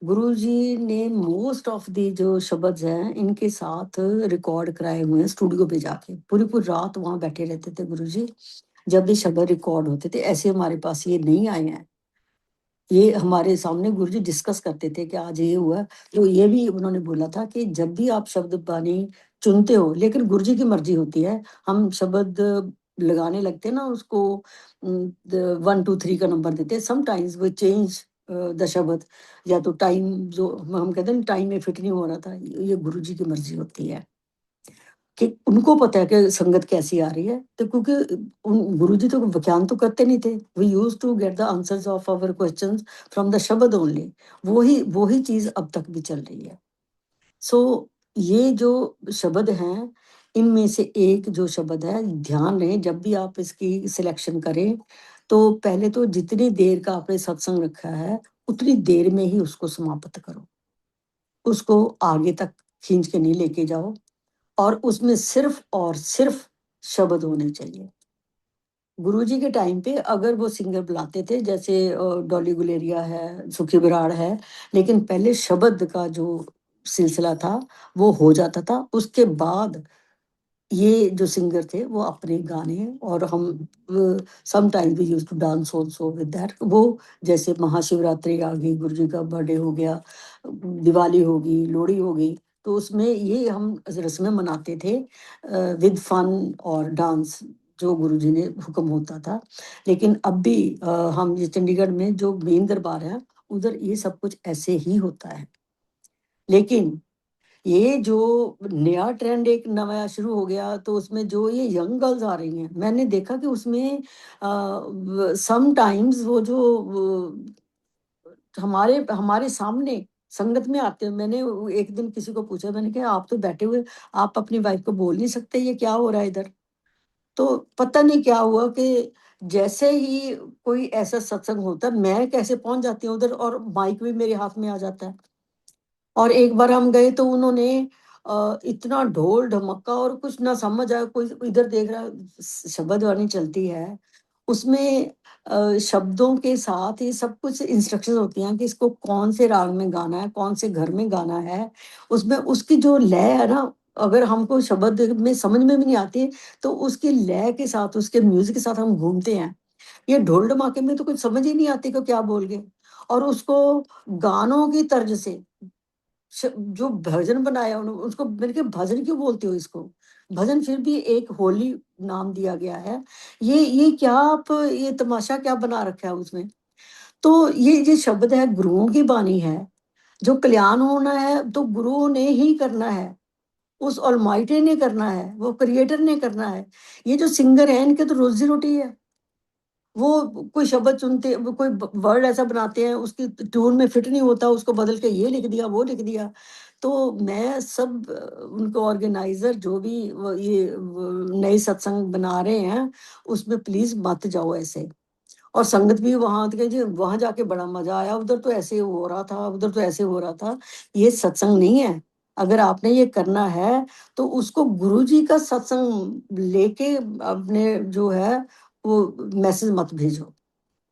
गुरुजी ने मोस्ट ऑफ दी जो शब्द हैं इनके साथ रिकॉर्ड कराए हुए हैं स्टूडियो पे जाके। पूरी पूरी रात वहां बैठे रहते थे गुरुजी, जब भी शब्द रिकॉर्ड होते थे। ऐसे हमारे पास ये नहीं आए हैं, ये हमारे सामने गुरुजी डिस्कस करते थे कि आज ये हुआ। तो ये भी उन्होंने बोला था कि जब भी आप शब्द बानी चुनते हो, लेकिन गुरुजी की मर्जी होती है। हम शब्द लगाने लगते हैं ना, उसको 1 2 3 का नंबर देते हैं, समटाइम्स वो चेंज द शब्द, या तो टाइम जो हम कहते हैं टाइम में फिट नहीं हो रहा था, ये गुरुजी की मर्जी होती है कि उनको पता है कि संगत कैसी आ रही है। तो क्योंकि गुरुजी तो व्याख्यान तो करते नहीं थे, we use to get the answers of our questions from the shabad only. वही वही चीज अब तक भी चल रही है। सो ये जो शब्द हैं, इनमें से एक जो शब्द है, ध्यान रहे जब भी आप इसकी सिलेक्शन करें तो पहले तो जितनी देर का आपने सत्संग रखा है उतनी देर में ही उसको समाप्त करो, उसको आगे तक खींच के नहीं लेके जाओ। और उसमें सिर्फ और सिर्फ शब्द होने चाहिए। गुरुजी के टाइम पे अगर वो सिंगर बुलाते थे, जैसे डॉली गुलेरिया है, सुखी बराड़ है, लेकिन पहले शब्द का जो सिलसिला था वो हो जाता था। उसके बाद ये जो सिंगर थे वो अपने गाने, और हम some time we used to dance also with that. वो जैसे महाशिवरात्रि आ गई, गुरुजी का बर्थडे हो गया, दिवाली होगी, लोहड़ी होगी, तो उसमें ये हम रस्में मनाते थे विद फन और डांस, जो गुरुजी ने हुक्म होता था। लेकिन अब भी हम ये चंडीगढ़ में जो मेन दरबार है उधर ये सब कुछ ऐसे ही होता है। लेकिन ये जो नया ट्रेंड एक नया शुरू हो गया, तो उसमें जो ये यंग गर्ल्स आ रही हैं, मैंने देखा कि उसमें सम टाइम्स वो जो हमारे हमारे सामने संगत में आते हैं। मैंने एक दिन किसी को पूछा, मैंने कहा आप तो बैठे हुए, आप अपनी वाइफ को बोल नहीं सकते ये क्या हो रहा है इधर? तो पता नहीं क्या हुआ कि जैसे ही कोई ऐसा सत्संग होता है, मैं कैसे पहुंच जाती हूँ उधर, और माइक भी मेरे हाथ में आ जाता है। और एक बार हम गए तो उन्होंने इतना ढोल ढमक्का, और कुछ ना समझ आया, कोई इधर देख रहा, शब्द वाणी चलती है उसमें शब्दों के साथ ये सब कुछ इंस्ट्रक्शन होती हैं कि इसको कौन से राग में गाना है, कौन से घर में गाना है। उसमें उसकी जो लय है ना, अगर हमको शब्द में समझ में भी नहीं आती, तो उसकी लय के साथ, उसके म्यूजिक के साथ हम घूमते हैं। ये ढोल ढमाके में तो कुछ समझ ही नहीं आती कि क्या बोल गए। और उसको गानों की तर्ज से जो भजन बनाया उन्होंने, उसको मैंने कहा भजन क्यों बोलते हो इसको? भजन फिर भी एक होली नाम दिया गया है। ये क्या आप ये तमाशा क्या बना रखा है उसमें? तो ये शब्द है, गुरुओं की बानी है। जो कल्याण होना है तो गुरुओं ने ही करना है, उस ऑलमाइटी ने करना है, वो क्रिएटर ने करना है। ये जो सिंगर है इनके तो रोजी रोटी है। वो कोई शब्द चुनते, वो कोई वर्ड ऐसा बनाते हैं, उसकी ट्यून में फिट नहीं होता, उसको बदल के ये लिख दिया, वो लिख दिया। तो मैं सब उनको ऑर्गेनाइजर जो भी नए सत्संग बना रहे हैं, उसमें प्लीज मत जाओ ऐसे। और संगत भी वहां जी वहां जाके बड़ा मजा आया, उधर तो ऐसे हो रहा था, उधर तो ऐसे हो रहा था। ये सत्संग नहीं है। अगर आपने ये करना है तो उसको गुरु जी का सत्संग लेके अपने जो है वो मैसेज मत भेजो।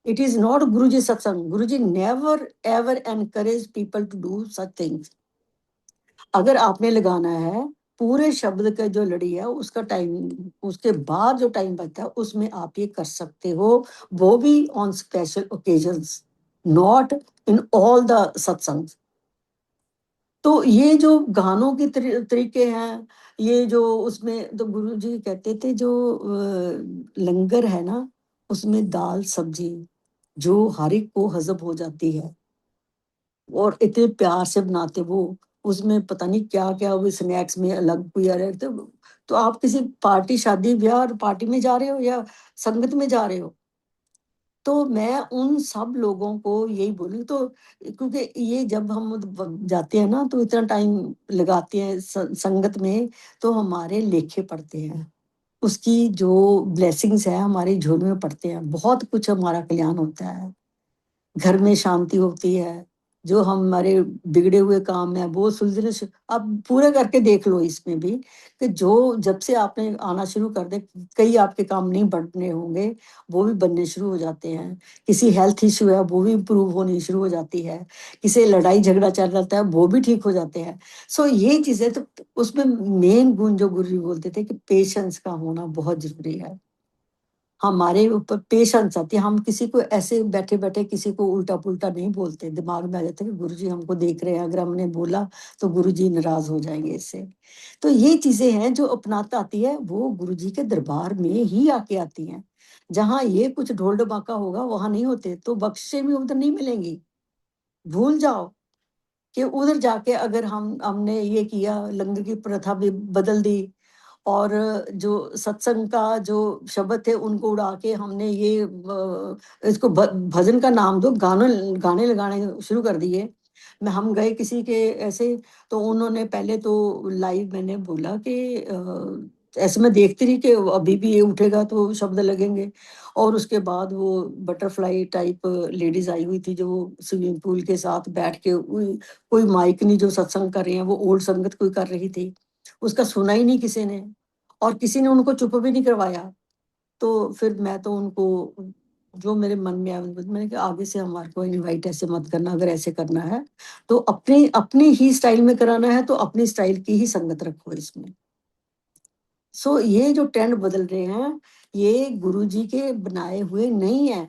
It is not Guru ji satsang. Guru ji never ever encourage people to do such things. अगर आपने लगाना है, पूरे शब्द का जो लड़ी है उसका टाइम, उसके बाद जो टाइम बचता है उसमें आप ये कर सकते हो, वो भी on special occasions, not in all the सत्संग। तो ये जो गानों के तरीके हैं, ये जो उसमें तो गुरु जी कहते थे जो लंगर है ना, उसमें दाल सब्जी जो हर एक को हजम हो जाती है, और इतने प्यार से बनाते वो। उसमें पता नहीं क्या क्या वो स्नैक्स में अलग कोई आ रहा है। तो आप किसी पार्टी, शादी ब्याह और पार्टी में जा रहे हो या संगत में जा रहे हो, तो मैं उन सब लोगों को यही बोलूँ। तो क्योंकि ये जब हम जाते हैं ना तो इतना टाइम लगाते हैं संगत में, तो हमारे लेखे पड़ते हैं, उसकी जो ब्लेसिंग्स है हमारी झोली में पड़ते हैं, बहुत कुछ हमारा कल्याण होता है, घर में शांति होती है, जो हमारे बिगड़े हुए काम है वो सुलझने से आप पूरे करके देख लो इसमें भी, कि जो जब से आपने आना शुरू कर दे, कई आपके काम नहीं बनने होंगे, वो भी बनने शुरू हो जाते हैं। किसी हेल्थ इश्यू है वो भी इम्प्रूव होनी शुरू हो जाती है, किसी लड़ाई झगड़ा चल रहा है वो भी ठीक हो जाते हैं। सो ये चीजें तो उसमें मेन गुण जो गुरु जी बोलते थे कि पेशेंस का होना बहुत जरूरी है। हमारे ऊपर पेशेंस आती है, हम किसी को ऐसे बैठे बैठे किसी को उल्टा पुल्टा नहीं बोलते, दिमाग में आ जाता है कि गुरुजी हमको देख रहे हैं, अगर हमने बोला तो गुरुजी नाराज हो जाएंगे इससे। तो ये चीजें हैं जो अपनाता आती है, वो गुरुजी के दरबार में ही आके आती हैं। जहाँ ये कुछ ढोल ढमाका होगा वहां नहीं होते, तो बख्शे भी उधर नहीं मिलेंगी। भूल जाओ कि उधर जाके अगर हमने ये किया, लंगर की प्रथा भी बदल दी, और जो सत्संग का जो शब्द थे उनको उड़ा के हमने ये इसको भजन का नाम दो, गाने गाने लगाने शुरू कर दिए। मैं हम गए किसी के ऐसे, तो उन्होंने पहले तो लाइव मैंने बोला कि ऐसे मैं देखती रही कि अभी भी ये उठेगा तो शब्द लगेंगे। और उसके बाद वो बटरफ्लाई टाइप लेडीज आई हुई थी जो स्विमिंग पूल के साथ बैठ के कोई माइक नहीं, जो सत्संग कर रही है वो ओल्ड संगत कोई कर रही थी, उसका सुना ही नहीं किसी ने, और किसी ने उनको चुप भी नहीं करवाया। तो फिर मैं तो उनको जो मेरे मन में आया मैंने कहा आगे से हमारे को इनवाइट ऐसे मत करना, अगर ऐसे करना है तो अपनी अपनी ही स्टाइल में कराना है तो अपनी स्टाइल की ही संगत रखो इसमें। सो ये जो ट्रेंड बदल रहे हैं, ये गुरुजी के बनाए हुए नहीं है।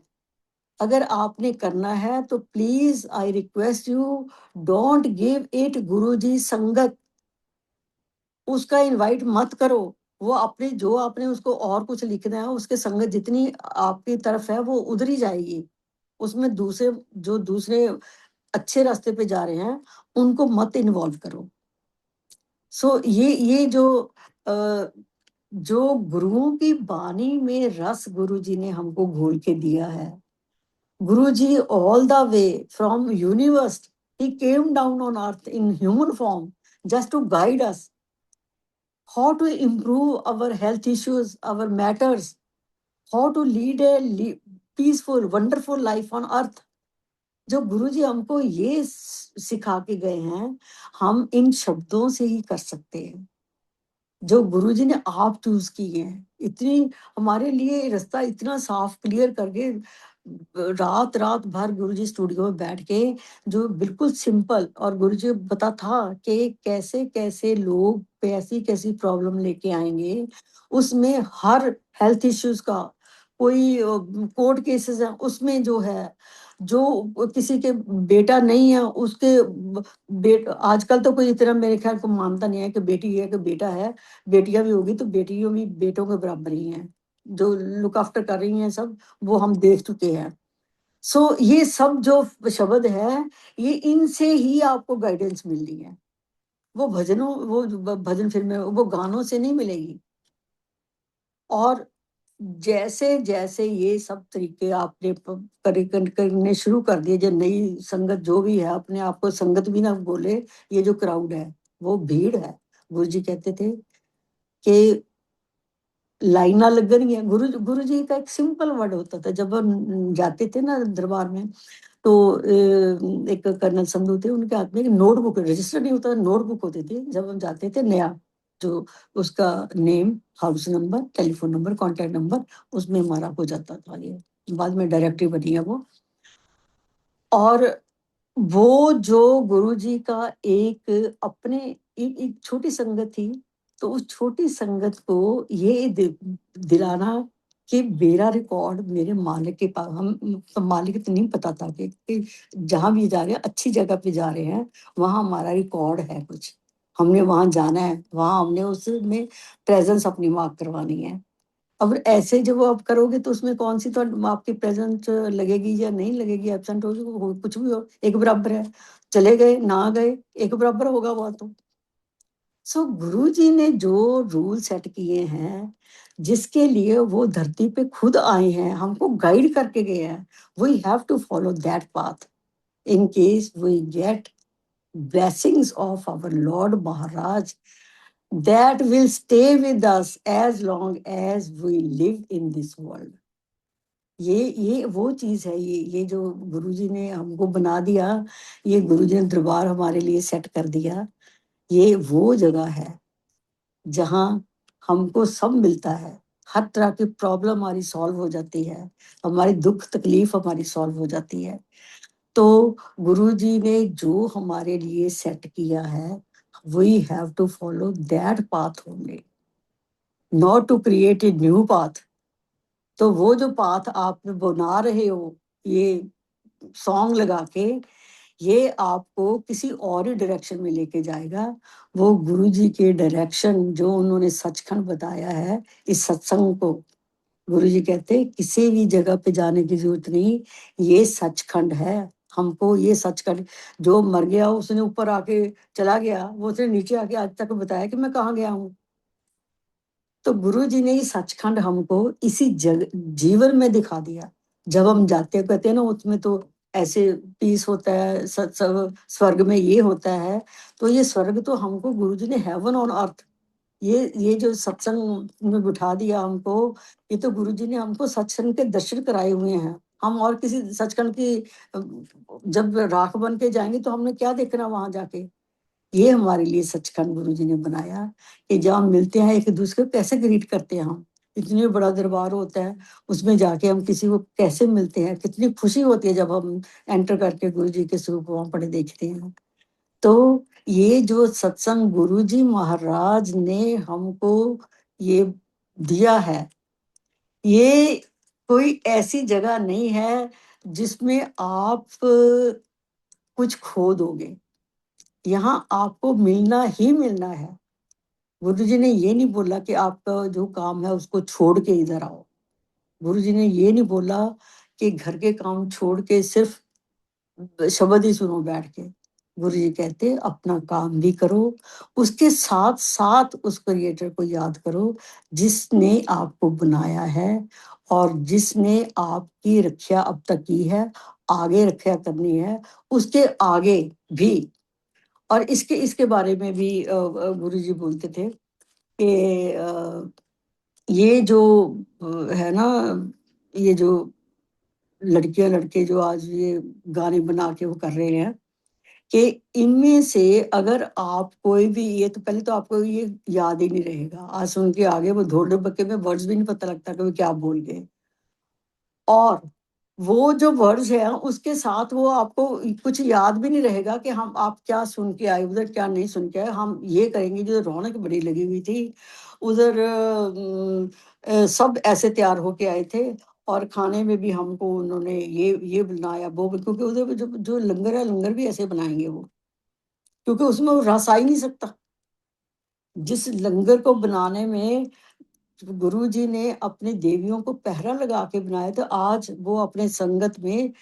अगर आपने करना है तो please I request you, don't give it Guruji संगत, उसका इनवाइट मत करो। वो अपने जो आपने उसको और कुछ लिखना है, उसके संगत जितनी आपकी तरफ है वो उधर ही जाएगी। उसमें दूसरे जो दूसरे अच्छे रास्ते पे जा रहे हैं उनको मत इन्वॉल्व करो। सो ये अ, जो गुरुओं की बानी में रस गुरु जी ने हमको घोल के दिया है। Guru ji all the way from universe, he came down on earth in human form just to guide us how to improve our health issues, our matters, how to lead a peaceful wonderful life on earth। जो गुरुजी हमको ये सिखा के गए हैं, हम इन शब्दों से ही कर सकते हैं जो गुरुजी ने आप चूज किए हैं। इतनी हमारे लिए रास्ता इतना साफ क्लियर करके रात रात भर गुरुजी स्टूडियो में बैठ के जो बिल्कुल सिंपल, और गुरुजी पता था कि कैसे कैसे लोग कैसी कैसी प्रॉब्लम लेके आएंगे। उसमें हर हेल्थ इश्यूज का कोई कोर्ट केसेस है उसमें जो है, जो किसी के बेटा नहीं है उसके आजकल तो कोई इतना मेरे ख्याल को मानता नहीं है कि बेटी है कि बेटा है। बेटियां भी होगी तो बेटियों भी बेटों के बराबर ही हैं, जो लुक आफ्टर कर रही हैं सब, वो हम देख चुके हैं। सो ये सब जो शब्द है, ये इनसे ही आपको गाइडेंस मिलनी है। वो भजनों वो भजन फ़िल्में वो गानों से नहीं मिलेगी। और जैसे-जैसे ये सब तरीके आपने प करे कन करने शुरू कर दिए, जो नई संगत जो भी है, अपने आप को संगत भी ना बोले, ये जो क्राउड है, वो भीड़ है। गुरुजी कहते थे कि लाइनां लगणगीਆਂ। गुरुजी का एक सिंपल वर्ड होता था, जब हम जाते थे ना दरबार में, तो एक कर्नल संधू थे, उनके हाथ में एक नोटबुक, रजिस्टर नहीं होता, नोटबुक होती थी। जब हम जाते थे नया, जो उसका name, house number, telephone number, contact number उसमें हमारा हो जाता था ये। बाद में डायरेक्टरी बनी है वो। और वो जो गुरुजी का एक अपने एक छोटी संगत थी, तो उस छोटी संगत को ये दिलाना कि मेरा रिकॉर्ड मेरे मालिक के पास, हम तो मालिक तो नहीं पता था कि जहाँ भी जा रहे हैं, अच्छी जगह पे जा रहे हैं, वहाँ हमारा रिकॉर्ड है कुछ। हमने वहाँ जाना है, वहाँ हमने उसमें प्रेज़ेंस अपनी मार्क करवानी है। अब ऐसे जब आप करोगे तो उसमें कौन-सी तो आपकी प्रेज़ेंस लगेगी या नहीं लगेगी, एब्सेंट हो कुछ भी हो, एक बराबर है। चले गए, ना गए, एक बराबर होगा वो तो। सो गुरुजी ने जो रूल सेट किए हैं, जिसके लिए वो धरती पे खुद आए हैं, हमको गाइड करके गए हैं, we have to follow that path in case we get blessings of our Lord Maharaj that will stay with us as long as we live in this world. ये वो चीज़ है, ये जो गुरुजी ने हमको बना दिया, ये गुरुजी ने दरबार हमारे लिए सेट कर दिया, ये वो जगह है, जहाँ हमको सब मिलता है। हर तरह की प्रॉब्लम हमारी सॉल्व हो जाती है, हमारी दुःख तकलीफ़ हमारी सॉल्व हो जाती है। तो गुरुजी ने जो हमारे लिए सेट किया है, we have to follow that path only, not to create a new path. तो वो जो पाथ आप बना रहे हो, ये सॉन्ग लगा के, ये आपको किसी और ही डायरेक्शन में लेके जाएगा। वो गुरुजी के डायरेक्शन जो उन्होंने सचखंड बताया है, इस सत्संग को गुरुजी कहते हैं किसी भी जगह पे जाने की ज़रूरत नहीं, ये सचखंड है। हमको ये सचखंड, जो मर गया उसने ऊपर आके चला गया, वो उसने नीचे आके आज तक बताया कि मैं कहाँ गया हूँ। तो गुरुजी ने ये सचखंड हमको इसी जीवन में दिखा दिया। जब हम जाते हैं, कहते हैं ना उसमें तो ऐसे पीस होता है, स्वर्ग में ये होता है, तो ये स्वर्ग तो हमको गुरुजी ने हेवन ऑन अर्थ, ये जो सत्संग में बिठा दिया हमको, ये तो गुरुजी ने हमको सत्संग के दर्शन कराए हुए हैं। हम और किसी सचखंड की जब राख बन के जाएँगे तो हमने क्या देखना वहाँ जाके? ये हमारे लिए सचखंड गुरुजी ने बनाया कि जब हम मिलते हैं एक-दूसरे को कैसे ग्रीट करते हैं हम। इतने बड़ा दरबार होता है, उसमें जाके हम किसी को कैसे मिलते हैं, कितनी खुशी होती है जब हम एंटर करके गुरुजी के स्वरूप वहाँ पड़े देखते हैं। तो ये जो सत्संग गुरुजी महाराज ने हमको ये दिया है, ये कोई ऐसी जगह नहीं है जिसमें आप कुछ खो दोगे। यहाँ आपको मिलना ही मिलना है। गुरुजी ने ये नहीं बोला कि आपका जो काम है उसको छोड़ के इधर आओ। गुरुजी ने ये नहीं बोला कि घर के काम छोड़ के सिर्फ शब्द ही सुनो बैठ के। गुरुजी कहते अपना काम भी करो, उसके साथ-साथ उस क्रिएटर को याद करो जिसने आपको बनाया है और जिसने आपकी रक्षा अब तक की है, आगे रक्षा करनी है, उसके आगे भी। और इसके इसके बारे में भी गुरुजी बोलते थे कि ये जो है ना, ये जो लड़कियाँ लड़के जो आज ये गाने बना के वो कर रहे हैं, कि इनमें से अगर आप कोई भी, ये तो पहले तो आपको ये याद ही नहीं रहेगा। आज सुन के आगे वो ढोल-ढबक्के में वर्ड्स भी नहीं पता लगता कि वो क्या बोल गए। और वो जो वर्ड्स हैं उसके साथ वो आपको कुछ याद भी नहीं रहेगा कि हम आप क्या सुन के आए, उधर क्या नहीं सुन के आए। हम ये करेंगे, जो रौनक बड़ी लगी हुई थी, उधर सब ऐसे तैयार होके आए थे और खाने में भी हमको उन्होंने ये बनाया, क्योंकि उधर पे जो जो लंगर है, लंगर भी ऐसे बनाएँगे वो, क्योंकि उसमें वो रस आ ही नहीं सकता। जिस लंगर को बनाने में गुरु जी ने अपनी देवियों को पहरा लगा के बनाया, तो आज वो अपने संगत में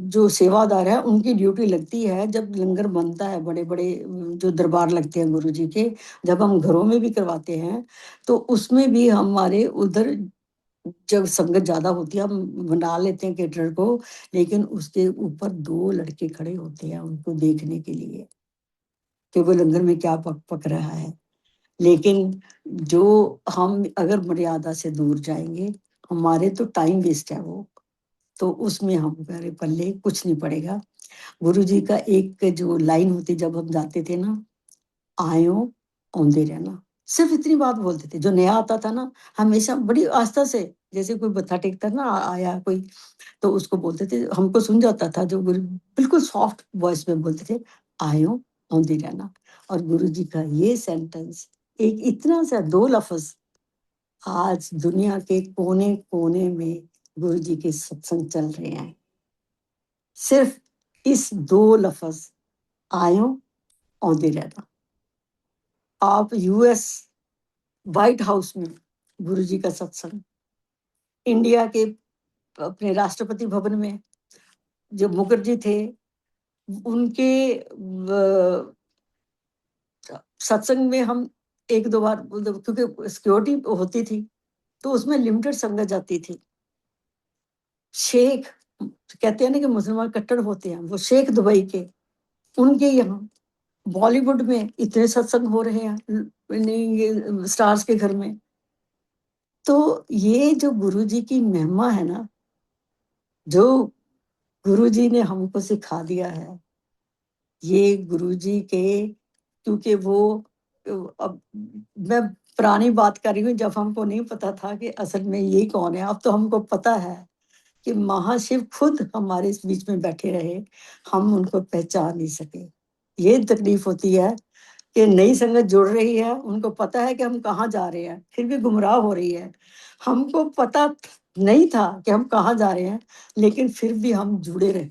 जो सेवादार है उनकी ड्यूटी लगती है। जब लंगर बनता है, बड़े बड़े जो दरबार लगते हैं गुरु जी के, जब हम घरों में भी करवाते हैं, तो उसमें भी हमारे उधर जब संगत ज्यादा होती है हम बना लेते हैं केटरर को, लेकिन उसके ऊपर 2 लड़के खड़े होते हैं उनको देखने के लिए कि वो लंगर में क्या पक पक रहा है। लेकिन जो हम अगर मर्यादा से दूर जाएंगे, हमारे तो टाइम वेस्ट है वो, तो उसमें हमारे पल्ले कुछ नहीं पड़ेगा। गुरु जी का एक जो लाइन होती, जब हम जाते थे ना, आयो आਉਂਦੇ रहना, सिर्फ इतनी बात बोलते थे। जो नया आता था ना, हमेशा बड़ी आस्था से, जैसे कोई मत्था टेकता ना, आया कोई, तो उसको बोलते थे, हमको सुन जाता था। जो गुरु बिल्कुल सॉफ्ट वॉइस में बोलते थे, आयो आਉਂਦੇ रहना। और गुरु जी का ये सेंटेंस, एक इतना सा 2 लफ्ज, आज दुनिया के कोने कोने में गुरु जी के सत्संग चल रहे हैं। सिर्फ इस 2 लफ्ज, आयो आਉਂਦੇ रहना। आप यूएस व्हाइट हाउस में गुरु जी का सत्संग, इंडिया के अपने राष्ट्रपति भवन में जो मुखर्जी थे, उनके सत्संग में हम 1-2 बार, क्योंकि सिक्योरिटी होती थी, तो उसमें लिमिटेड संगत जाती थी। शेख कहते हैं ना कि मुसलमान कट्टर होते हैं, वो शेख दुबई के, उनके यहाँ बॉलीवुड में इतने सत्संग हो रहे हैं, ये स्टार्स के घर में। तो ये जो गुरु जी की महिमा है ना, जो गुरु जी ने हमको सिखा दिया है, ये गुरु जी के, क्योंकि वो अब मैं पुरानी बात कर रही हूँ, जब हमको नहीं पता था कि असल में ये कौन है। अब तो हमको पता है कि महाशिव खुद हमारे इस बीच में बैठे रहे, हम उनको पहचान नहीं सके। ये तकलीफ होती है कि नई संगत जुड़ रही है, उनको पता है कि हम कहाँ जा रहे हैं, फिर भी गुमराह हो रही है। हमको पता नहीं था कि हम कहाँ जा रहे हैं, लेकिन फिर भी हम जुड़े रहे।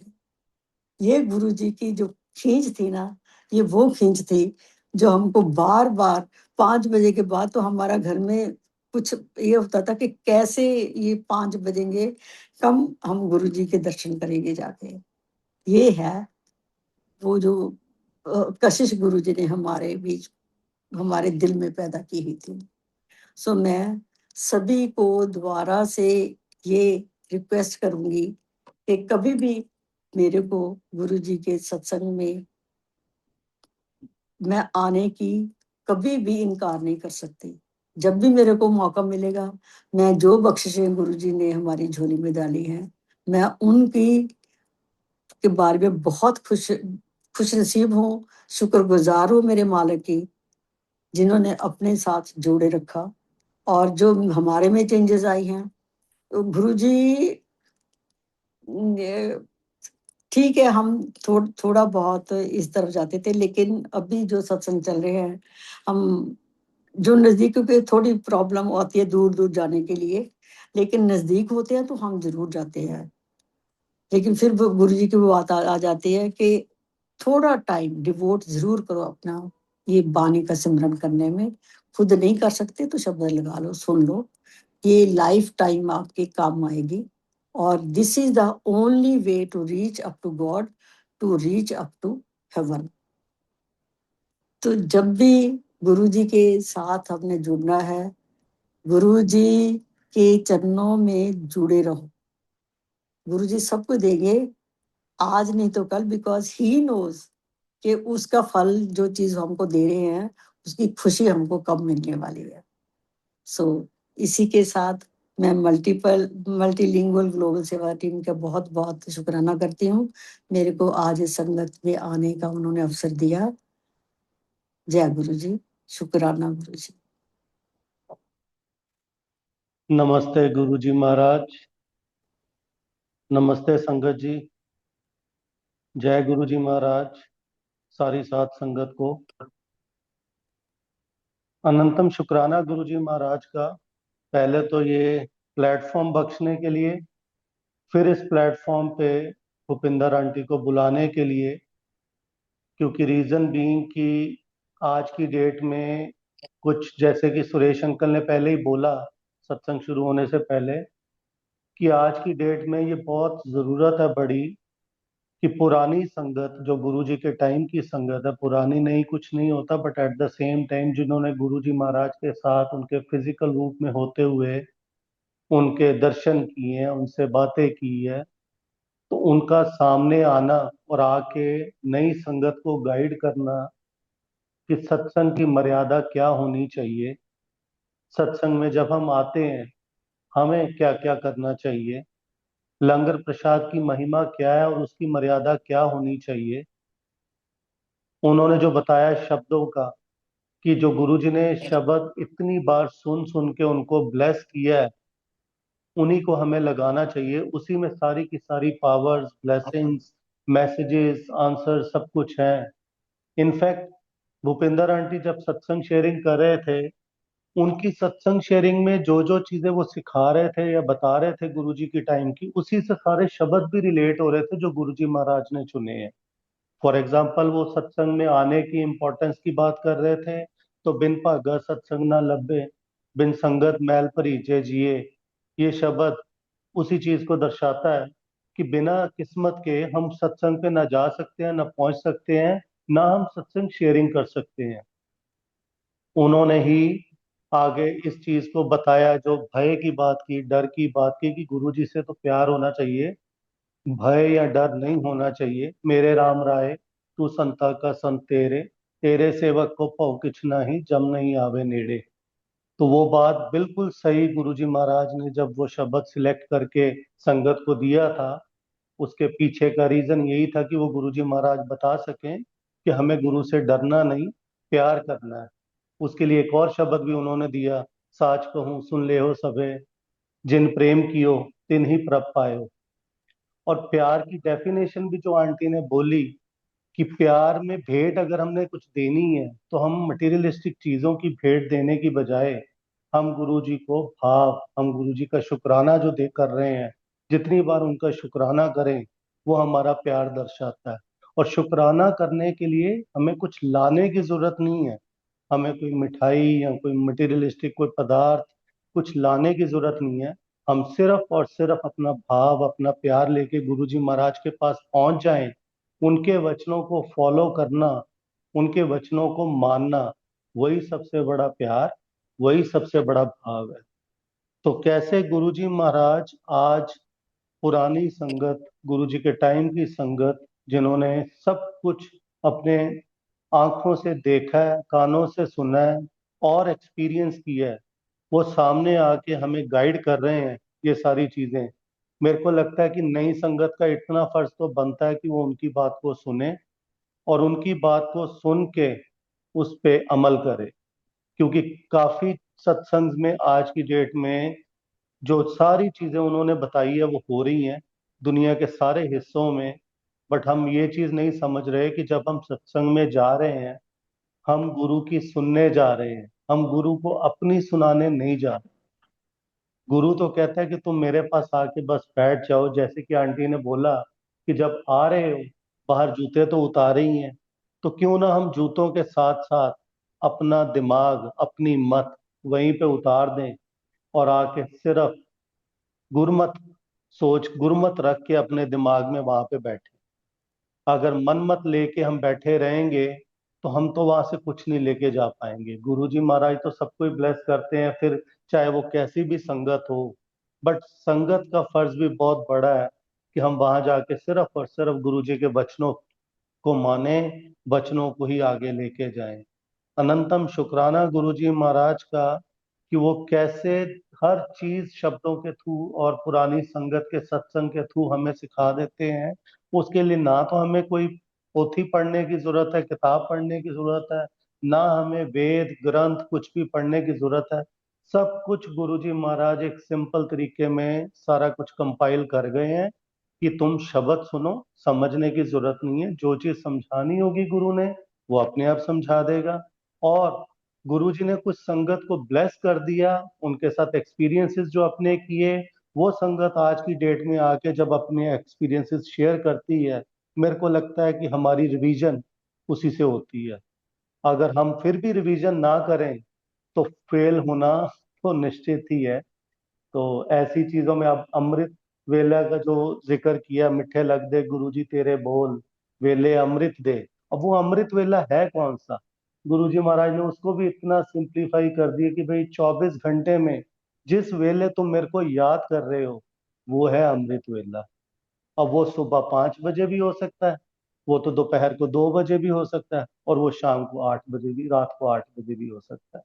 ये गुरु जी की जो खींच थी ना, ये वो खींच थी जो हमको बार बार 5 बजे के बाद तो हमारा घर में कुछ ये होता था कि कैसे ये 5 बजेंगे, कम हम गुरु जी के दर्शन करेंगे जाके। ये है वो जो कशिश गुरु जी ने हमारे बीच, हमारे दिल में पैदा की हुई थी। सो मैं सभी को दोबारा से ये रिक्वेस्ट करूंगी कि कभी भी मेरे को गुरु जी के सत्संग में मैं आने की कभी भी इनकार नहीं कर सकती। जब भी मेरे को मौका मिलेगा, मैं जो बख्शिशें गुरु जी ने हमारी झोली में डाली हैं, मैं उनकी के बारे में बहुत खुश नसीब हूँ, शुक्रगुजार हूँ मेरे मालिक की, जिन्होंने अपने साथ जोड़े रखा। और जो हमारे में चेंजेस आई हैं, तो गुरु जी ठीक है, हम थोड़ा बहुत इस तरफ जाते थे, लेकिन अभी जो सत्संग चल रहे हैं, हम जो नजदीक, क्योंकि थोड़ी प्रॉब्लम आती है दूर दूर जाने के लिए, लेकिन नजदीक होते हैं तो हम जरूर जाते हैं। लेकिन फिर वो गुरु जी की वो बात आ जाती है कि थोड़ा टाइम डिवोट जरूर करो अपना ये बानी का सिमरन करने में। खुद नहीं कर सकते तो शब्द लगा लो, सुन लो, ये लाइफ टाइम आपके काम आएगी। और this is the only way to reach up to God, to reach up to heaven. तो जब भी गुरु जी के साथ हमने जुड़ना है, गुरु जी के चरणों में जुड़े रहो। गुरु जी सबको देंगे, आज नहीं तो कल, बिकॉज ही नोज कि उसका फल जो चीज हमको दे रहे हैं, उसकी खुशी हमको कब मिलने वाली है। सो इसी के साथ मैं मल्टीलिंगुअल ग्लोबल सेवा टीम का बहुत बहुत शुक्राना करती हूँ, मेरे को आज इस संगत में आने का उन्होंने अवसर दिया। जय गुरु जी, शुक्राना गुरु जी। नमस्ते गुरु जी महाराज, नमस्ते संगत जी, जय गुरु जी महाराज। सारी साथ संगत को अनंतम शुक्राना गुरु जी महाराज का। पहले तो ये प्लेटफॉर्म बख्शने के लिए, फिर इस प्लेटफॉर्म पे भूपिंदर आंटी को बुलाने के लिए, क्योंकि रीजन बीइंग कि आज की डेट में कुछ, जैसे कि सुरेश अंकल ने पहले ही बोला, सत्संग शुरू होने से पहले कि आज की डेट में ये बहुत ज़रूरत है बड़ी कि पुरानी संगत जो गुरुजी के टाइम की संगत है, पुरानी नहीं कुछ नहीं होता, but at the same time जिन्होंने गुरुजी महाराज के साथ उनके फिजिकल रूप में होते हुए उनके दर्शन किए हैं, उनसे बातें की है, तो उनका सामने आना और आके नई संगत को गाइड करना कि सत्संग की मर्यादा क्या होनी चाहिए, सत्संग में जब हम आते हैं हमें क्या क्या करना चाहिए, लंगर प्रसाद की महिमा क्या है और उसकी मर्यादा क्या होनी चाहिए। उन्होंने जो बताया शब्दों का कि जो गुरुजी ने शब्द इतनी बार सुन सुन के उनको ब्लेस किया है, उन्हीं को हमें लगाना चाहिए, उसी में सारी की सारी पावर्स, ब्लेसिंग्स, मैसेजेस, आंसर सब कुछ है। इनफैक्ट भूपिंदर आंटी जब सत्संग शेयरिंग कर रहे थे, उनकी सत्संग शेयरिंग में जो जो चीजें वो सिखा रहे थे या बता रहे थे गुरुजी की टाइम की, उसी से सारे शब्द भी रिलेट हो रहे थे जो गुरुजी महाराज ने चुने हैं। फॉर एग्जाम्पल वो सत्संग में आने की इम्पोर्टेंस की बात कर रहे थे, तो बिन भागा सत्संग ना लब्बे, बिन संगत मैल भरीजे जिए, ये शब्द उसी चीज को दर्शाता है कि बिना किस्मत के हम सत्संग पे ना जा सकते हैं, ना पहुंच सकते हैं, ना हम सत्संग शेयरिंग कर सकते हैं। उन्होंने ही आगे इस चीज को बताया, जो भय की बात की, डर की बात की, कि गुरुजी से तो प्यार होना चाहिए, भय या डर नहीं होना चाहिए। मेरे राम राय तू संता का संत तेरे, तेरे सेवक को पौ किछ नहीं जम नहीं आवे नेड़े। तो वो बात बिल्कुल सही, गुरुजी महाराज ने जब वो शब्द सिलेक्ट करके संगत को दिया था, उसके पीछे का रीजन यही था कि वो गुरुजी महाराज बता सकें कि हमें गुरु से डरना नहीं, प्यार करना है। उसके लिए एक और शब्द भी उन्होंने दिया, साच कहूँ सुन ले हो सभे, जिन प्रेम कियो तिन ही प्रभ पायो। और प्यार की डेफिनेशन भी जो आंटी ने बोली कि प्यार में भेंट अगर हमने कुछ देनी है तो हम मटेरियलिस्टिक चीजों की भेंट देने की बजाय हम गुरुजी को भाव, हम गुरुजी का शुक्राना जो दे कर रहे हैं, जितनी बार उनका शुक्राना करें वो हमारा प्यार दर्शाता है। और शुक्राना करने के लिए हमें कुछ लाने की जरूरत नहीं है, हमें कोई मिठाई या कोई मटेरियलिस्टिक कोई पदार्थ कुछ लाने की जरूरत नहीं है। हम सिर्फ और सिर्फ अपना भाव, अपना प्यार लेके गुरुजी महाराज के पास पहुंच जाएं, उनके वचनों को फॉलो करना, उनके वचनों को मानना, वही सबसे बड़ा प्यार, वही सबसे बड़ा भाव है। तो कैसे गुरुजी महाराज आज पुरानी संगत, गुरुजी के टाइम की संगत, जिन्होंने सब कुछ अपने आंखों से देखा है, कानों से सुना है और एक्सपीरियंस किया है, वो सामने आके हमें गाइड कर रहे हैं ये सारी चीजें। मेरे को लगता है कि नई संगत का इतना फर्ज तो बनता है कि वो उनकी बात को सुने और उनकी बात को सुन के उस पे अमल करे, क्योंकि काफी सत्संग में आज की डेट में जो सारी चीजें उन्होंने बताई है वो हो रही हैं दुनिया के सारे हिस्सों में। बट हम ये चीज नहीं समझ रहे कि जब हम सत्संग में जा रहे हैं, हम गुरु की सुनने जा रहे हैं, हम गुरु को अपनी सुनाने नहीं जा रहे। गुरु तो कहता है कि तुम मेरे पास आके बस बैठ जाओ, जैसे कि आंटी ने बोला कि जब आ रहे हो बाहर जूते तो उतारे ही हैं, तो क्यों ना हम जूतों के साथ साथ अपना दिमाग, अपनी मत वहीं पे उतार दें और आके सिर्फ गुरमत सोच, गुरमत रख के अपने दिमाग में वहां पे बैठे। अगर मन मत लेके हम बैठे रहेंगे तो हम तो वहां से कुछ नहीं लेके जा पाएंगे। गुरुजी महाराज तो सबको ही ब्लेस करते हैं, फिर चाहे वो कैसी भी संगत हो, बट संगत का फर्ज भी बहुत बड़ा है कि हम वहां जाके सिर्फ और सिर्फ गुरुजी के वचनों को माने, वचनों को ही आगे लेके जाएं। अनंतम शुक्राना गुरुजी महाराज का कि वो कैसे हर चीज शब्दों के थ्रू और पुरानी संगत के सत्संग के थ्रू हमें सिखा देते हैं। उसके लिए ना तो हमें कोई पोथी पढ़ने की जरूरत है, किताब पढ़ने की जरूरत है, ना हमें वेद ग्रंथ कुछ भी पढ़ने की जरूरत है। सब कुछ गुरुजी महाराज एक सिंपल तरीके में सारा कुछ कंपाइल कर गए हैं कि तुम शब्द सुनो, समझने की जरूरत नहीं है, जो चीज समझानी होगी गुरु ने वो अपने आप समझा देगा। और गुरुजी ने कुछ संगत को ब्लेस कर दिया, उनके साथ एक्सपीरियंसेस जो अपने किए, वो संगत आज की डेट में आके जब अपने एक्सपीरियंसेस शेयर करती है, मेरे को लगता है कि हमारी रिवीजन उसी से होती है। अगर हम फिर भी रिवीजन ना करें तो फेल होना तो निश्चित ही है। तो ऐसी चीजों में अब अमृत वेला का जो जिक्र किया, मिठे लग दे गुरुजी तेरे बोल, वेले अमृत दे। अब वो अमृत वेला है कौन सा? गुरुजी महाराज ने उसको भी इतना सिंप्लीफाई कर दिया कि भाई 24 घंटे में जिस वेले तुम मेरे को याद कर रहे हो वो है अमृत वेला। अब वो सुबह 5 बजे भी हो सकता है, वो तो दोपहर को 2 बजे भी हो सकता है, और वो शाम को 8 बजे भी, रात को 8 बजे भी हो सकता है।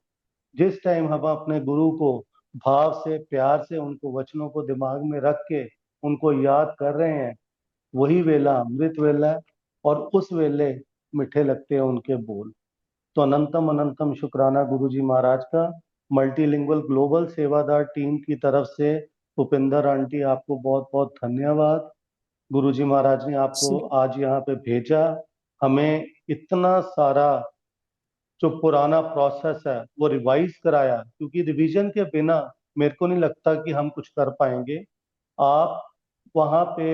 जिस टाइम हम अपने गुरु को भाव से, प्यार से, उनको वचनों को दिमाग में रख के उनको याद कर रहे हैं, वही वेला अमृत वेला है। और उस वेले मीठे लगते हैं उनके बोल। तो अनंतम अनंतम शुक्राना गुरुजी महाराज का। मल्टीलिंगुअल ग्लोबल सेवादार टीम की तरफ से भूपिंदर आंटी, आपको बहुत बहुत धन्यवाद। गुरुजी महाराज ने आपको आज यहाँ पे भेजा, हमें इतना सारा जो पुराना प्रोसेस है वो रिवाइज कराया, क्योंकि रिवीजन के बिना मेरे को नहीं लगता कि हम कुछ कर पाएंगे। आप वहाँ पे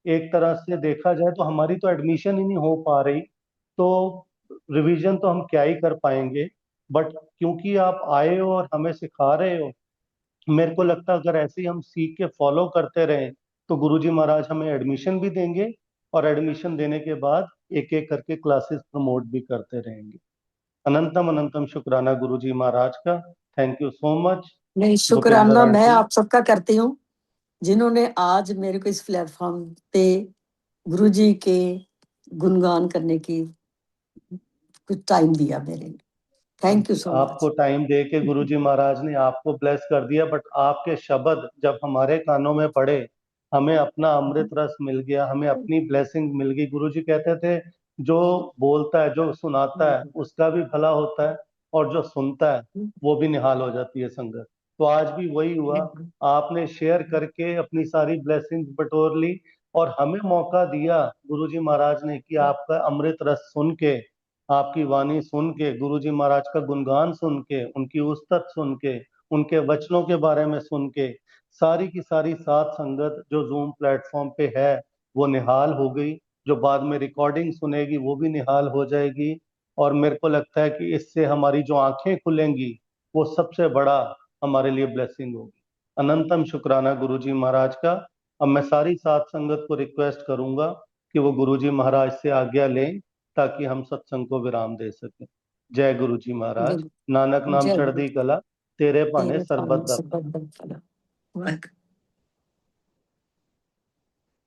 एक तरह से देखा जाए तो हमारी तो एडमिशन ही नहीं हो पा रही, तो रिवीजन तो हम क्या ही कर पाएंगे। बट क्योंकि आप आए हो और हमें सिखा रहे हो, मेरे को लगता है अगर ऐसे ही हम सीख के फॉलो करते रहे तो गुरुजी महाराज हमें एडमिशन भी देंगे, और एडमिशन देने के बाद एक एक करके क्लासेस प्रमोट भी करते रहेंगे। अनंतम अनंतम शुक्राना गुरुजी महाराज का। Thank you so much. नहीं, भूपिंदर शुक्राना मैं आंटी, आप सबका करती हूँ जिन्होंने आज मेरे को इस प्लेटफॉर्म पे गुरुजी के गुणगान करने की कुछ टाइम दिया मेरे लिए। थैंक यू सो आपको मच। टाइम दे के गुरुजी महाराज ने आपको ब्लेस कर दिया, बट आपके शब्द जब हमारे कानों में पड़े, हमें अपना अमृत रस मिल गया, हमें अपनी ब्लेसिंग मिल गई। गुरुजी कहते थे जो बोलता है, जो सुनाता है, उसका भी भला होता है, और जो सुनता है वो भी निहाल हो जाती है संगत। तो आज भी वही हुआ, आपने शेयर करके अपनी सारी ब्लेसिंग बटोर ली, और हमें मौका दिया गुरुजी महाराज ने कि आपका अमृत रस सुन के, आपकी वाणी सुन के, गुरुजी महाराज का गुणगान सुन के, उनकी उस्तत सुन के, उनके वचनों के बारे में सुन के, सारी की सारी सात संगत जो जूम प्लेटफॉर्म पे है वो निहाल हो गई। जो बाद में रिकॉर्डिंग सुनेगी वो भी निहाल हो जाएगी। और मेरे को लगता है कि इससे हमारी जो आंखें खुलेंगी वो सबसे बड़ा हमारे लिए ब्लेसिंग होगी। अनंतम शुक्राना गुरुजी महाराज का। अब मैं सारी सात संगत को रिक्वेस्ट करूंगा कि वो गुरुजी महाराज से आज्ञा लें, ताकि हम सत्संग को विराम दे सकें। जय गुरु जी महाराज। नानक नाम जय गुरु चढ़दी कला, तेरे भाने तेरे सरबत पावन दा से भला। बंदन फला।